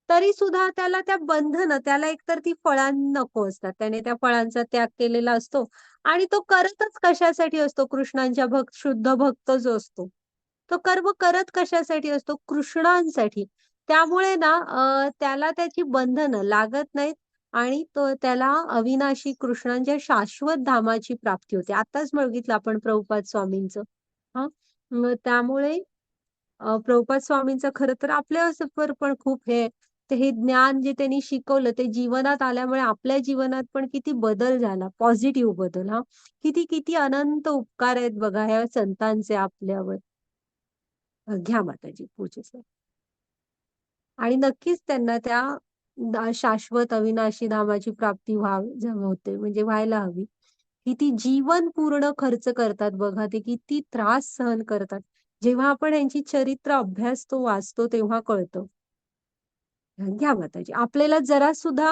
तरी सुद्धा त्याला त्या बंधन, त्याला एकतर ती फळांना नको असतात, त्याने त्या फळांचा त्याग केलेला असतो. आणि तो करतच कशासाठी असतो? कृष्णांच्या शुद्ध भक्त जो असतो, तो कर्म करत कशासाठी असतो? कृष्णांसाठी. त्यामुळे ना त्याला त्याची बंधनं लागत नाहीत आणि तो त्याला अविनाशी कृष्णांच्या शाश्वत धामाची प्राप्ती होते. आताच बघितलं आपण प्रभुपाद स्वामींचं. हा, मग त्यामुळे प्रभुपाद स्वामींचं खरं तर आपल्यावर पण खूप हे, ते हे ज्ञान जे त्यांनी शिकवलं ते जीवनात आल्यामुळे आपल्या जीवनात पण किती बदल झाला, पॉझिटिव्ह बदल. हा, किती किती अनंत उपकार आहेत बघा ह्या संतांचे आपल्यावर. घ्या माताजी पुढचे. आणि नक्कीच त्यांना त्या शाश्वत अविनाशी धामाची प्राप्ती होते, म्हणजे व्हायला हवी. किती जीवन पूर्ण खर्च करतात बघा ते, किती त्रास सहन करतात. जेव्हा आपण यांची चरित्र अभ्यासतो, वाचतो, तेव्हा कळतं. घ्या माताजी. आपल्याला जरा सुद्धा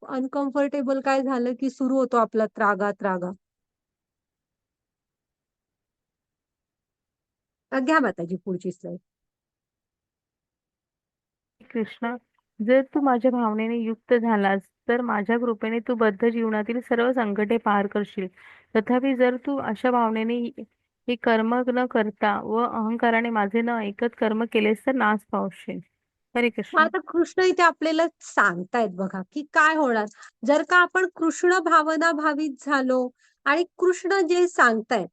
अनकम्फर्टेबल काय झालं की सुरू होतो आपला त्रागा त्रागा. घ्या माताजी पुढची स्लाइड. कृष्ण. जर तू माझ्या भावनेने युक्त झालास, तर माझ्या कृपेने तू बद्ध जीवनातील सर्व संकटे पार करशील. तथापि जर तू अशा भावनेने हे कर्म न करता व अहंकाराने माझे न ऐकत कर्म केलेस, तर नाश पावशील. हरे मग कृष्ण. आता कृष्ण इथे आपल्याला सांगतायत बघा की काय होणार जर का आपण कृष्ण भावना भावित झालो आणि कृष्ण जे सांगतायत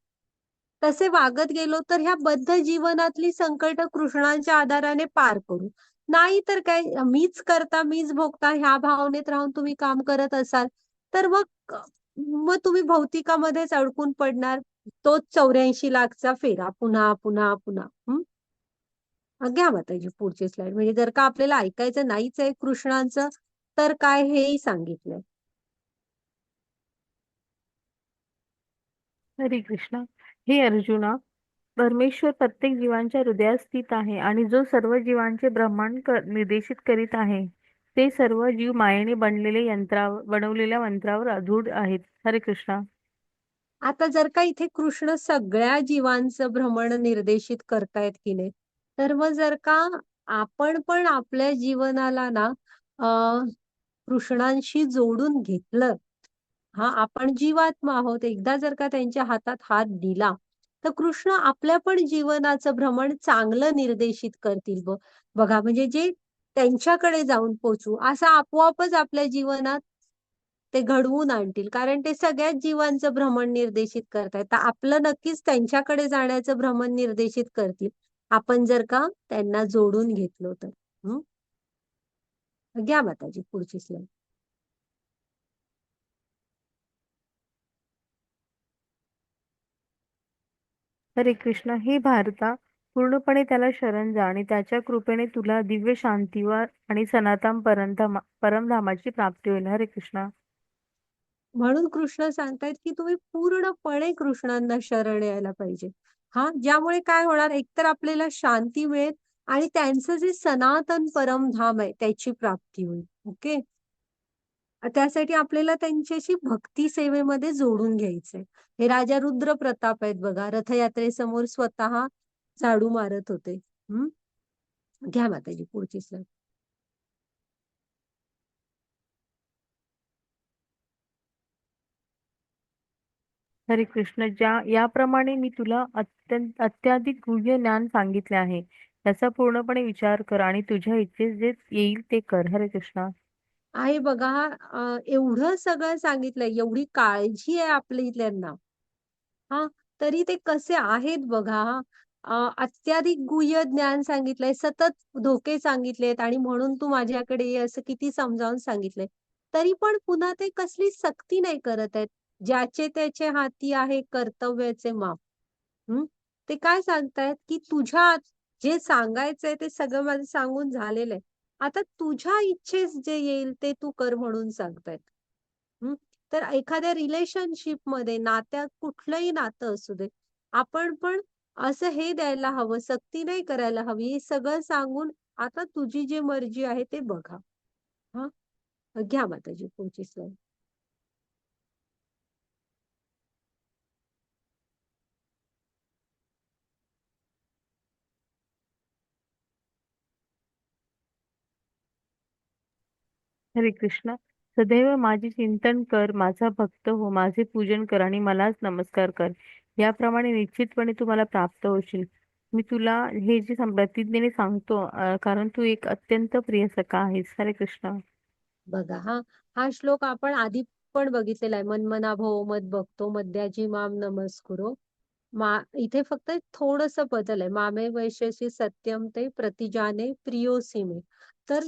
तसे वागत गेलो, तर ह्या बद्ध जीवनातली संकट कृष्णांच्या आधाराने पार करू. नाही तर काय, मीच करता मीच भोगता ह्या भावनेत राहून तुम्ही काम करत असाल, तर मग मग तुम्ही भौतिकामध्येच अडकून पडणार. तोच 84 लाखचा फेरा पुन्हा पुन्हा पुन्हा. घ्या माताजी पुढची स्लाइड. म्हणजे जर का आपल्याला ऐकायचं नाहीच आहे कृष्णांचं, तर काय हेही सांगितलंय. हरे कृष्ण. हे अर्जुना, परमेश्वर प्रत्येक जीवांच्या हृदयात स्थित आहे आणि जो सर्व जीवांचे ब्रह्मांड निर्देशित करीत आहे, ते सर्व जीव मायेने बनवलेल्या मंत्रावर आरूढ आहेत. हरे कृष्णा. आता जर का इथे कृष्ण सगळ्या जीवांचं भ्रमण निर्देशित करतायत की नाही, तर मग जर का आपण पण आपल्या जीवनाला ना अ, कृष्णांशी जोडून घेतलं. हा आपण जीवात्मा आहोत. एकदा जर का त्यांच्या हातात हात दिला, तर कृष्ण आपल्या पण जीवनाचं भ्रमण चांगलं निर्देशित करतील बघा म्हणजे जे त्यांच्याकडे जाऊन पोहोचू, असं आपोआपच आपल्या जीवनात ते घडवून आणतील. कारण ते सगळ्याच जीवांचं भ्रमण निर्देशित करतायत. तर आपलं नक्कीच त्यांच्याकडे जाण्याचं भ्रमण निर्देशित करतील. आपण जर का त्यांना जोडून घेतलो तर. हं? घ्या माताजी पुढची स्लाईड. हरे कृष्ण. हे भारता, पूर्णपणे त्याला शरण जा आणि त्याच्या कृपेने तुला दिव्य शांतीवर आणि सनातन परमधामाची प्राप्ती होईल. हरे कृष्ण. म्हणून कृष्ण सांगतायत की तुम्ही पूर्णपणे कृष्णांना शरण यायला पाहिजे. हा ज्यामुळे काय होणार, एकतर आपल्याला शांती मिळेल आणि त्यांचं जे सनातन परमधाम आहे त्याची प्राप्ती होईल. ओके. त्यासाठी आपल्याला त्यांच्याशी भक्ती सेवेमध्ये जोडून घ्यायचंय. हे राजा रुद्र प्रताप आहेत बघा, रथयात्रेसमोर स्वतः झाडू मारत होते. हम्म. घ्या माताजी पुढची स्लाईड. हरे कृष्ण. याप्रमाणे मी तुला अत्याधिक गुह्य ज्ञान सांगितले आहे. याचा पूर्णपणे विचार कर आणि तुझ्या इच्छेस जे येईल ते कर. हरे कृष्ण. आहे बघा, एवढं सगळं सांगितलंय, एवढी काळजी आहे आपली त्यांना. हा तरी ते कसे आहेत बघा. अत्याधिक गुह्य ज्ञान सांगितलंय, सतत धोके सांगितलेत आणि म्हणून तू माझ्याकडे ये असं किती समजावून सांगितलंय. तरी पण पुन्हा ते कसली सक्ती नाही करत आहेत. ज्याचे त्याचे हाती आहे कर्तव्याचे माप. हं? ते काय सांगतायत की तुझ्या जे सांगायचंय ते सगळं माझं सांगून झालेलं आहे. आता तुझ्या इच्छेस जे येईल ते तू कर म्हणून सांगतायत. हं? तर एखाद्या रिलेशनशिप मध्ये, नात्यात कुठलंही नातं असू दे, आपण पण असं हे द्यायला हवं, सक्ती नाही करायला हवी. हे सगळं सांगून आता तुझी जी मर्जी आहे ते बघा. हा घ्या माताजी पुढची स्लाईड. हरे कृष्ण. सदैव माझे चिंतन कर, माझा भक्त हो, माझे पूजन कर आणि मलाच नमस्कार कर. याप्रमाणे निश्चितपणे तू मला प्राप्त होशील. मी तुला हे जे प्रतिज्ञेने सांगतो, कारण तू एक अत्यंत प्रिय सखा आहेस. हरे कृष्ण. बघा हा हा श्लोक आपण आधी पण बघितलेला आहे. मनमना भव मद भक्तो मद्याजी माम नमस्कुरो. इथे फक्त थोडस बदल आहे. मामे वैशेषी सत्यम ते प्रतिजाने प्रियोसी मे. तर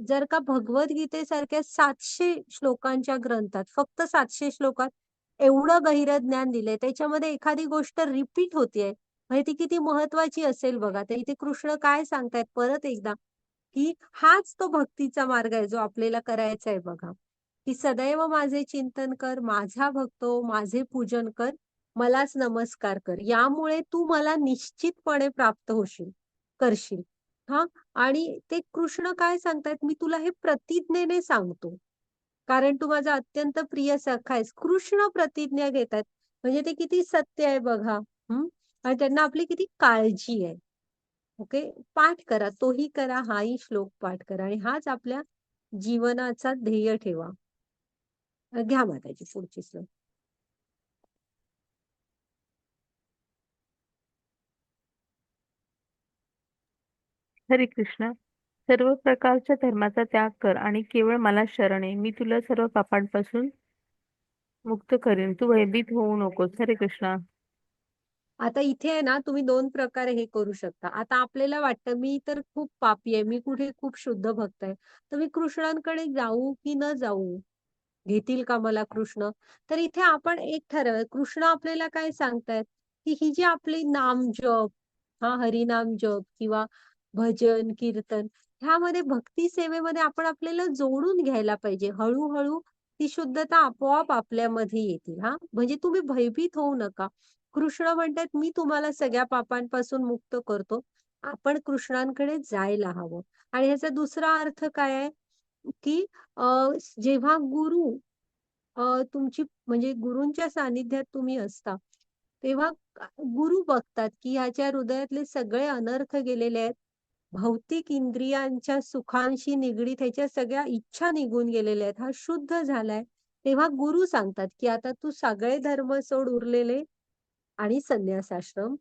जर का भगवद्गीतेसारख्या 700 श्लोकांच्या ग्रंथात, फक्त 700 श्लोकात एवढं गहिरं ज्ञान दिलंय, त्याच्यामध्ये एखादी गोष्ट रिपीट होतीये म्हणजे ती किती महत्वाची असेल बघा. तर इथे कृष्ण काय सांगतायत परत एकदा, की हाच तो भक्तीचा मार्ग आहे जो आपल्याला करायचा आहे बघा. की सदैव माझे चिंतन कर, माझा भक्त हो, माझे पूजन कर, मलाच नमस्कार कर. यामुळे तू मला निश्चितपणे प्राप्त होशील, करशील. हा आणि ते कृष्ण काय सांगतायत, मी तुला हे प्रतिज्ञेने सांगतो. कारण तू माझा अत्यंत प्रिय सखा आहेस. कृष्ण प्रतिज्ञा घेतात म्हणजे ते किती सत्य आहे बघा. आणि त्यांना आपली किती काळजी आहे. ओके. पाठ करा, तोही करा, हाही श्लोक पाठ करा आणि हाच आपल्या जीवनाचा ध्येय ठेवा. घ्या माताजी पुढची स्लाईड. हरे कृष्ण. सर्व प्रकारच्या धर्माचा त्याग कर आणि केवळ मला शरण ये. मी तुला सर्व पापांपासून मुक्त करेन. तू भयभीत होऊ नकोस. हरे कृष्ण. आता इथे आहे ना, तुम्ही दोन प्रकारे हे करू शकता. आता आपल्याला वाटतं मी तर खूप पापी आहे, मी कुठे खूप शुद्ध भक्त आहे, तर मी कृष्णांकडे जाऊ की न जाऊ, घेतील का मला कृष्ण? तर इथे आपण एक ठरव, कृष्ण आपल्याला काय सांगतायत, की ही जी आपली नाम जप, हा हरिनाम जप किंवा भजन कीर्तन, ह्यामध्ये भक्ती सेवेमध्ये आपण आपल्याला जोडून घ्यायला पाहिजे. हळूहळू ती शुद्धता आपोआप आपल्यामध्ये येतील. हा म्हणजे तुम्ही भयभीत होऊ नका. कृष्ण म्हणतात मी तुम्हाला सगळ्या पापांपासून मुक्त करतो. आपण कृष्णांकडे जायला हवं. आणि ह्याचा दुसरा अर्थ काय आहे, की जेव्हा गुरु तुमची म्हणजे गुरूंच्या सानिध्यात तुम्ही असता, तेव्हा गुरु बघतात की ह्याच्या हृदयातले सगळे अनर्थ गेलेले आहेत. भौतिक इंद्रियांच्या सुखांशी निगडीत ह्याच्या सगळ्या इच्छा निघून गेलेल्या आहेत, हा शुद्ध झालाय. तेव्हा गुरु सांगतात की आता तू सगळे धर्म सोड उरलेले आणि संन्यासाश्रम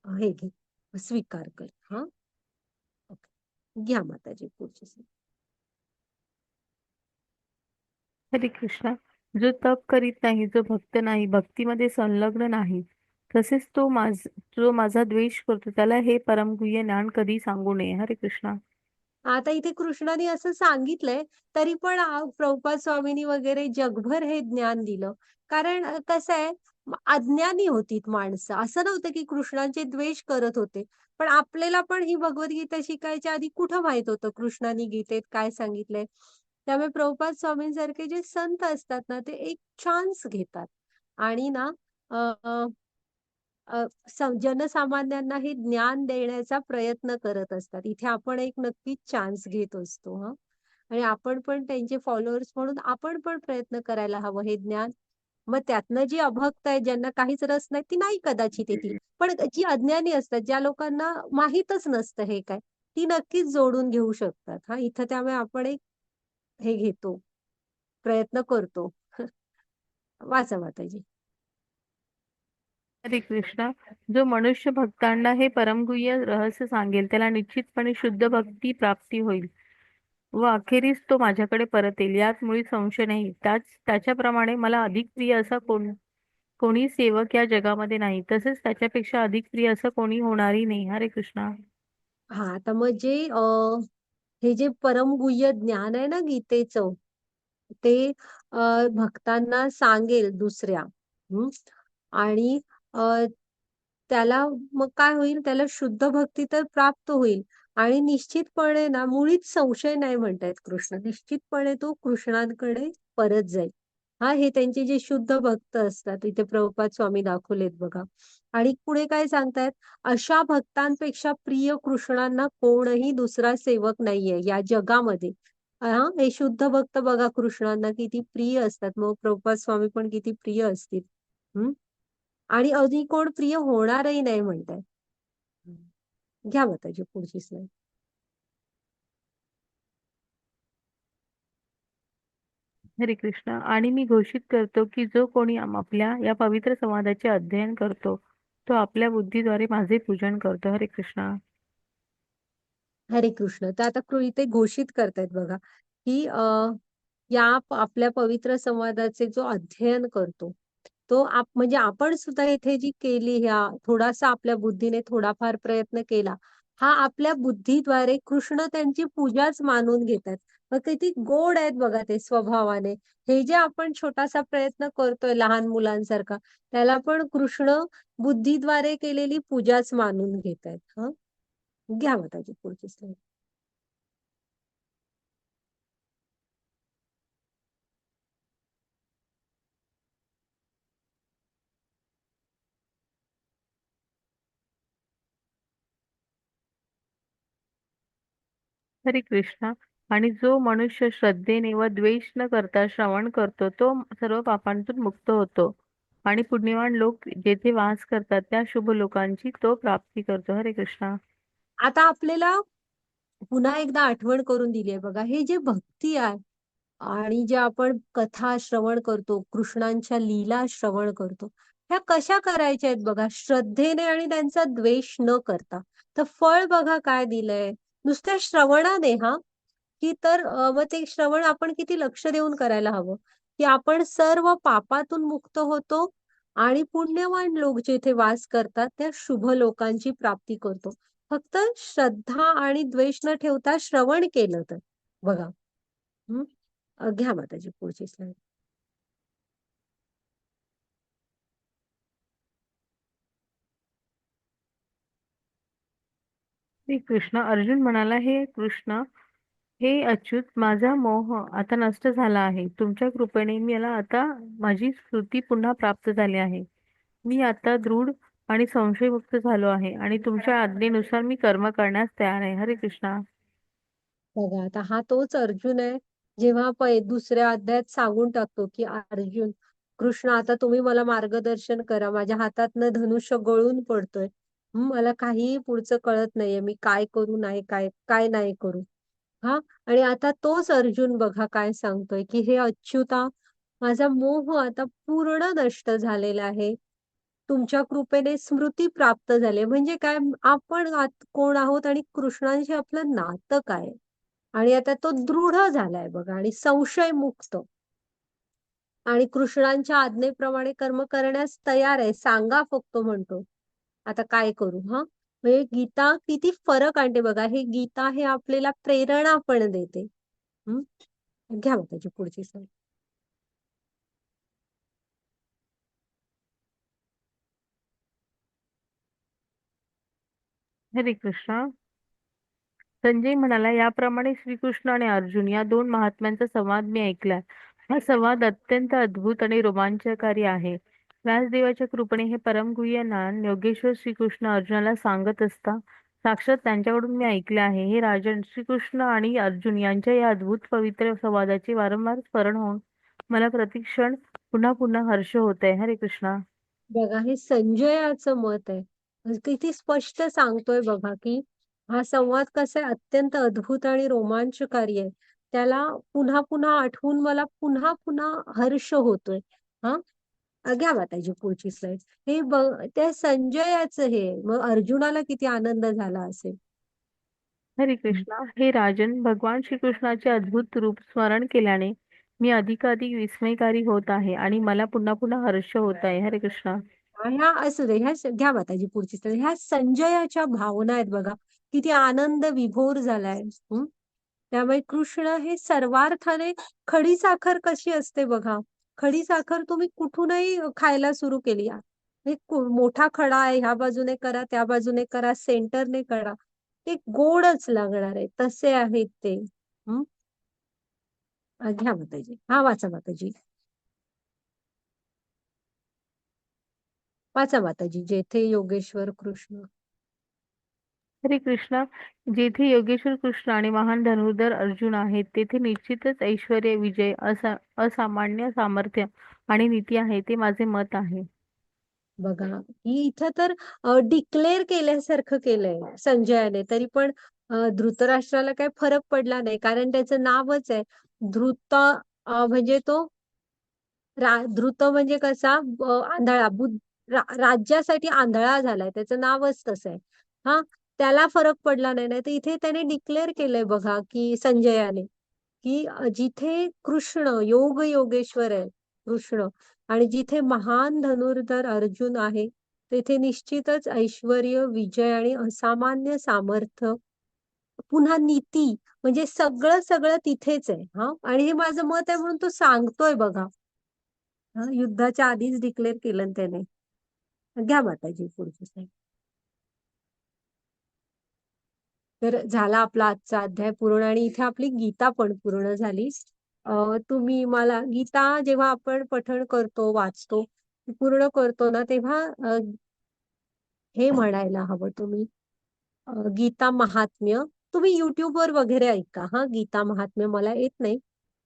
हे घे, स्वीकार कर. हा, ओके, घ्या माताजी पुढची slide. हरे कृष्णा. जो तप करीत नाही, जो भक्त नाही, भक्तीमध्ये संलग्न नाही, तसेच जो माझा द्वेष करतो, त्याला हे परमगुह्य ज्ञान कधी सांगू नये. हरे कृष्णा. आता इथे कृष्णाने असं सांगितलंय, तरी पण प्रभुपाद स्वामींनी वगैरे जगभर हे ज्ञान दिलं. कारण कसं आहे, अज्ञानी होती माणसं. असं नव्हतं की कृष्णांचे द्वेष करत होते. पण आपल्याला पण ही भगवद्गीता शिकायच्या आधी कुठं माहित होतं कृष्णाने गीतेत काय सांगितलंय. त्यामुळे प्रभुपाद स्वामींसारखे जे संत असतात ना, ते एक चान्स घेतात आणि ना जनसामान्यांना हे ज्ञान देण्याचा प्रयत्न करत असतात. इथे आपण एक नक्कीच चान्स घेत असतो. हं. आणि आपण पण त्यांचे फॉलोअर्स म्हणून आपण पण प्रयत्न करायला हवं हे ज्ञान. मग त्यातनं जी अभक्त आहे, ज्यांना काहीच रस नाही, ती नाही कदाचित येतील. पण जी अज्ञानी असतात, ज्या लोकांना माहीतच नसतं हे काय, ती नक्कीच जोडून घेऊ शकतात. हां, इथं त्यामुळे आपण एक हे घेतो, प्रयत्न करतो. वाचा माताजी. हरे कृष्णा. जो मनुष्य भक्तांना हे परमगुह्य रहस्य सांगेल, त्याला निश्चितपणे शुद्ध भक्ती प्राप्ती होईल व अखेरीस तो माझ्याकडे परत येईल, यात मुळी संशय नाही. त्याच्याप्रमाणे मला अधिक प्रिय असा कोणी सेवक या जगामध्ये नाही, तसेच त्याच्यापेक्षा अधिक प्रिय असं कोणी होणारही नाही. हरे कृष्णा. हां, आता मग हे जे परमगुह्य ज्ञान आहे ना गीतेचं, ते भक्तांना सांगेल दुसऱ्या. हं. आणि अ, त्याला मग काय होईल, त्याला शुद्ध भक्ती तर प्राप्त होईल आणि निश्चितपणे ना मुळीच संशय नाही म्हणतायत कृष्ण. निश्चितपणे तो कृष्णांकडे परत जाईल. हां, हे त्यांचे जे शुद्ध भक्त असतात, इथे प्रभुपाद स्वामी दाखवलेत बघा. आणि पुढे काय सांगतायत, अशा भक्तांपेक्षा प्रिय कृष्णांना कोणही दुसरा सेवक नाहीये या जगामध्ये. हां, हे शुद्ध भक्त बघा कृष्णांना किती प्रिय असतात. मग प्रभुपाद स्वामी पण किती प्रिय असतील. हं. आणि अधिक कोण प्रिय होणारही नाही म्हणताय. घ्या माताजी पुढची स्लाईड. हरे कृष्ण. आणि मी घोषित करतो की जो कोणी आपल्या या पवित्र संवादाचे अध्ययन करतो, तो आपल्या बुद्धीद्वारे माझे पूजन करतो. हरे कृष्णा. हरे कृष्ण. तर आता इथे घोषित करतायत बघा, की आपल्या पवित्र संवादाचे जो अध्ययन करतो, तो म्हणजे आपण सुद्धा इथे जी केली थोडासा आपल्या बुद्धीने थोडाफार प्रयत्न केला, हा आपल्या बुद्धीद्वारे कृष्ण त्यांची पूजाच मानून घेतात. मग किती गोड आहेत बघा ते स्वभावाने. हे जे आपण छोटासा प्रयत्न करतोय लहान मुलांसारखा, त्याला पण कृष्ण बुद्धीद्वारे केलेली पूजाच मानून घेतायत. हं. घ्या माताजी पुढची स्लाईड. हरे कृष्णा. आणि जो मनुष्य श्रद्धेने व द्वेष न करता श्रवण करतो, तो सर्व पापांतून मुक्त होतो आणि पुण्यवान लोक जेथे वास करतात त्या शुभ लोकांची तो प्राप्ती करतो. हरे कृष्णा. आता आपल्याला पुन्हा एकदा आठवण करून दिली आहे बघा, हे जे भक्ती आहे आणि जे आपण कथा श्रवण करतो, कृष्णांच्या लीला श्रवण करतो, ह्या कशा करायच्या आहेत बघा, श्रद्धेने आणि त्यांचा द्वेष न करता. तर फळ बघा काय दिलंय, नुसत्या श्रवणाने. की तर मग ते श्रवण आपण किती लक्ष देऊन करायला हवं, की आपण सर्व पापातून मुक्त होतो आणि पुण्यवान लोक जेथे वास करतात त्या शुभ लोकांची प्राप्ती करतो. फक्त श्रद्धा आणि द्वेष न ठेवता श्रवण केलं तर. बघा. हं. घ्या माताजी पुढची स्लाईड. श्री कृष्ण. अर्जुन म्हणाला, हे कृष्ण, हे अच्युत, माझा मोह आता नष्ट झाला आहे. तुमच्या कृपेने मला आता माझी स्मृती पुन्हा प्राप्त झाली आहे. मी आता दृढ आणि संशयमुक्त झालो आहे आणि तुमच्या आज्ञेनुसार मी कर्म करण्यास तयार आहे. हरे कृष्णा. बघा आता हा तोच अर्जुन आहे, जेव्हा दुसऱ्या अध्यायात सांगून टाकतो की अर्जुन, कृष्ण आता तुम्ही मला मार्गदर्शन करा, माझ्या हातातनं धनुष्य गळून पडतोय. मला काही पुढचं कळत नाहीये, मी काय करू नाही काय काय नाही करू. हा, आणि आता तोच अर्जुन बघा काय सांगतोय की हे अच्युता, माझा मोह आता पूर्ण नष्ट झालेला आहे. तुमच्या कृपेने स्मृती प्राप्त झाली. म्हणजे काय, आपण कोण आहोत आणि कृष्णांशी आपलं नातं काय, आणि आता तो दृढ झालाय बघा आणि संशय मुक्त, आणि कृष्णांच्या आज्ञेप्रमाणे कर्म करण्यास तयार आहे. सांगा फक्त म्हणतो. आता काय करू हा. म्हणजे गीता किती फरक आणते बघा. हे गीता हे आपल्याला प्रेरणा पण देते. हम्म. घ्या मग त्याची पुढची स्लाईड. हरे कृष्णा. संजय म्हणाला, याप्रमाणे श्रीकृष्ण आणि अर्जुन या दोन महात्म्यांचा संवाद मी ऐकलाय. हा संवाद अत्यंत अद्भुत आणि रोमांचकारी आहे. व्यासदेवाच्या कृपेने हे परमगुह्य ज्ञान योगेश्वर श्रीकृष्ण अर्जुनाला सांगत असता साक्षात त्यांच्याकडून मी ऐकले आहे. हे राजन, श्रीकृष्ण आणि अर्जुन यांच्या या अद्भुत पवित्र संवादाचे वारंवार स्मरण होऊन मला प्रतिक्षण पुन्हा पुन्हा हर्ष होत आहे. हरे कृष्णा. बघा, हे संजयाचं मत आहे. किती स्पष्ट सांगतोय बघा की हा संवाद कसा आहे, अत्यंत अद्भुत आणि रोमांचकारी आहे. त्याला पुन्हा पुन्हा आठवून मला पुन्हा पुन्हा हर्ष होतोय. हा, घ्या माताजी पुढची स्लाइड. हे त्या संजयाचं हे मग अर्जुनाला किती आनंद झाला असेल. हरे कृष्णा. हे राजन, भगवान श्रीकृष्णाचे अद्भुत रूप स्मरण केल्याने मी अधिकाधिक विस्मयकारी होत आहे आणि मला पुन्हा पुन्हा हर्ष होत आहे. हरे कृष्णा. ह्या असू दे, घ्या माताजी पुढची स्लाइड. ह्या संजयाच्या भावना आहेत बघा, किती आनंद विभोर झालाय. त्यामुळे कृष्ण हे सर्वार्थाने, खडी साखर कशी असते बघा, खडी साखर तुम्ही कुठूनही खायला सुरू केली. मोठा खडा आहे, ह्या बाजूने करा त्या बाजूने करा सेंटरने करा, ते गोडच लागणार आहे. तसे आहेत ते. हम्म. घ्या माताजी, हा वाचा माताजी. वाचा माताजी. जेथे योगेश्वर कृष्ण. हरे कृष्णा. जेथे योगेश्वर कृष्ण आणि महान धनुर्धर अर्जुन आहेत, तेथे निश्चितच ऐश्वर्य, विजय, असामान्य सामर्थ्य आणि नीती आहे. ते माझे मत आहे. बघा, की इथं तर डिक्लेअर केल्यासारखं केलंय संजयाने. तरी पण धृतराष्ट्राला काही फरक पडला नाही, कारण त्याचं नावच आहे धृत. म्हणजे तो धृत म्हणजे कसा, आंधळा, राज्यासाठी आंधळा झालाय, त्याचं नावच तसं आहे. हा, त्याला फरक पडला नाही. नाही तर इथे त्याने डिक्लेअर केलंय बघा की संजयाने, की जिथे कृष्ण योग योगेश्वर आहे कृष्ण, आणि जिथे महान धनुर्धर अर्जुन आहे, तेथे निश्चितच ऐश्वर्य, विजय आणि असामान्य सामर्थ्य, पुन्हा नीती, म्हणजे सगळं सगळं तिथेच आहे. हा, आणि हे माझं मत आहे म्हणून तो सांगतोय बघा. हा, युद्धाच्या आधीच डिक्लेअर केलं ना त्याने. घ्या माताजी पुढची slide. तर झाला आपला आजचा अध्याय पूर्ण, आणि इथे आपली गीता पण पूर्ण झाली. तुम्ही मला गीता जेव्हा आपण पठण करतो, वाचतो, पूर्ण करतो ना, तेव्हा हे म्हणायला हवं तुम्ही, गीता महात्म्य. तुम्ही युट्यूबवर वगैरे ऐका. हा, गीता महात्म्य मला येत नाही.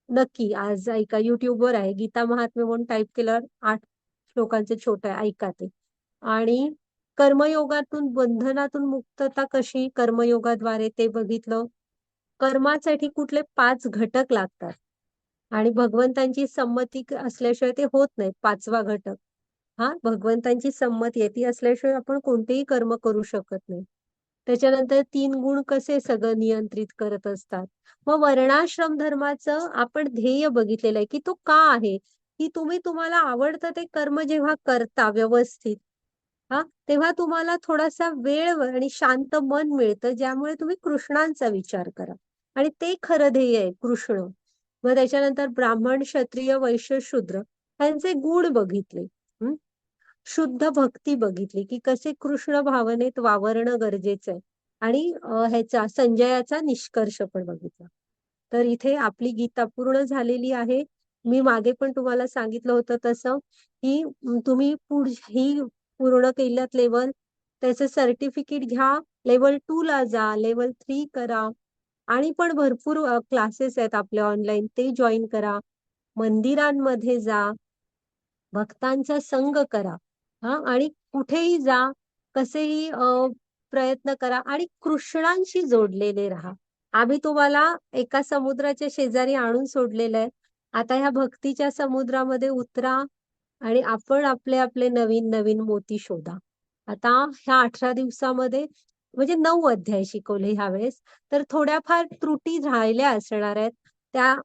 नक्की आज ऐका, युट्यूबवर आहे गीता महात्म्य म्हणून टाईप केल्यावर 8 श्लोकांचे छोटे ऐका ते. आणि कर्मयोगातून, बंधनातून मुक्तता कशी कर्मयोगाद्वारे ते बघितलं. कर्मासाठी कुठले 5 घटक लागतात, आणि भगवंतांची संमती असल्याशिवाय ते होत नाही. 5वा घटक, हा, भगवंतांची संमती आहे, ती असल्याशिवाय आपण कोणतेही कर्म करू शकत नाही. त्याच्यानंतर 3 गुण कसे सगळं नियंत्रित करत असतात. मग वर्णाश्रम धर्माचं आपण ध्येय बघितलेलं आहे, की तो का आहे, की तुम्ही तुम्हाला आवडतं ते कर्म जेव्हा करता व्यवस्थित, हा, तेव्हा तुम्हाला थोडासा वेळ आणि शांत मन मिळतं, ज्यामुळे तुम्ही कृष्णांचा विचार करा. आणि ते खरं ध्येय आहे कृष्ण. मग त्याच्यानंतर ब्राह्मण, क्षत्रिय, वैश्य, शूद्र यांचे गुण बघितले. शुद्ध भक्ती बघितली, की कसे कृष्ण भावनेत वावरणं गरजेचं आहे. आणि ह्याचा संजयाचा निष्कर्ष पण बघितला. तर इथे आपली गीता पूर्ण झालेली आहे. मी मागे पण तुम्हाला सांगितलं होतं तसं, की तुम्ही ही पूर्ण केल्यात लेवल, त्याचं सर्टिफिकेट घ्या, लेवल 2 ला जा, लेवल 3 करा. आणि पण भरपूर क्लासेस आहेत आपले ऑनलाईन, ते जॉईन करा. मंदिरांमध्ये जा, भक्तांचा संग करा. हा, आणि कुठेही जा, कसेही प्रयत्न करा आणि कृष्णांशी जोडलेले राहा. आम्ही तुम्हाला एका समुद्राच्या शेजारी आणून सोडलेलं आहे. आता ह्या भक्तीच्या समुद्रामध्ये उतरा आणि आपण आपले आपले नवीन नवीन मोती शोधा. आता ह्या 18 दिवसामध्ये म्हणजे 9 अध्याय शिकवले ह्यावेळेस. तर थोड्याफार त्रुटी राहिल्या असणार आहेत. त्या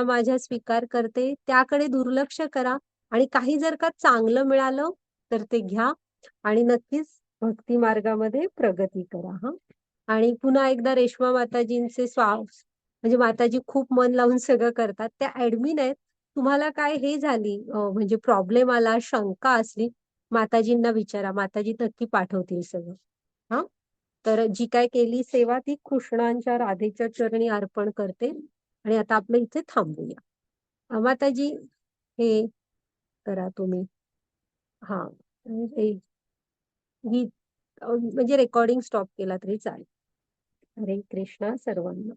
माझ्या स्वीकार करते. त्याकडे दुर्लक्ष करा आणि काही जर का चांगलं मिळालं तर ते घ्या आणि नक्कीच भक्ती मार्गामध्ये प्रगती करा हा. आणि पुन्हा एकदा रेश्मा माताजींचे म्हणजे माताजी खूप मन लावून सगळं करतात. त्या ऍडमिन आहेत. तुम्हाला काय हे झाली म्हणजे प्रॉब्लेम आला, शंका असली, माताजींना विचारा. माताजी नक्की पाठवतील सगळं. हा. तर जी काय केली सेवा ती कृष्णांच्या राधेच्या चरणी अर्पण करते. आणि आता आपलं इथे थांबूया. माताजी हे करा तुम्ही. हा. हे गीत म्हणजे रेकॉर्डिंग स्टॉप केला तरी चालेल. हरे कृष्णा सर्वांना.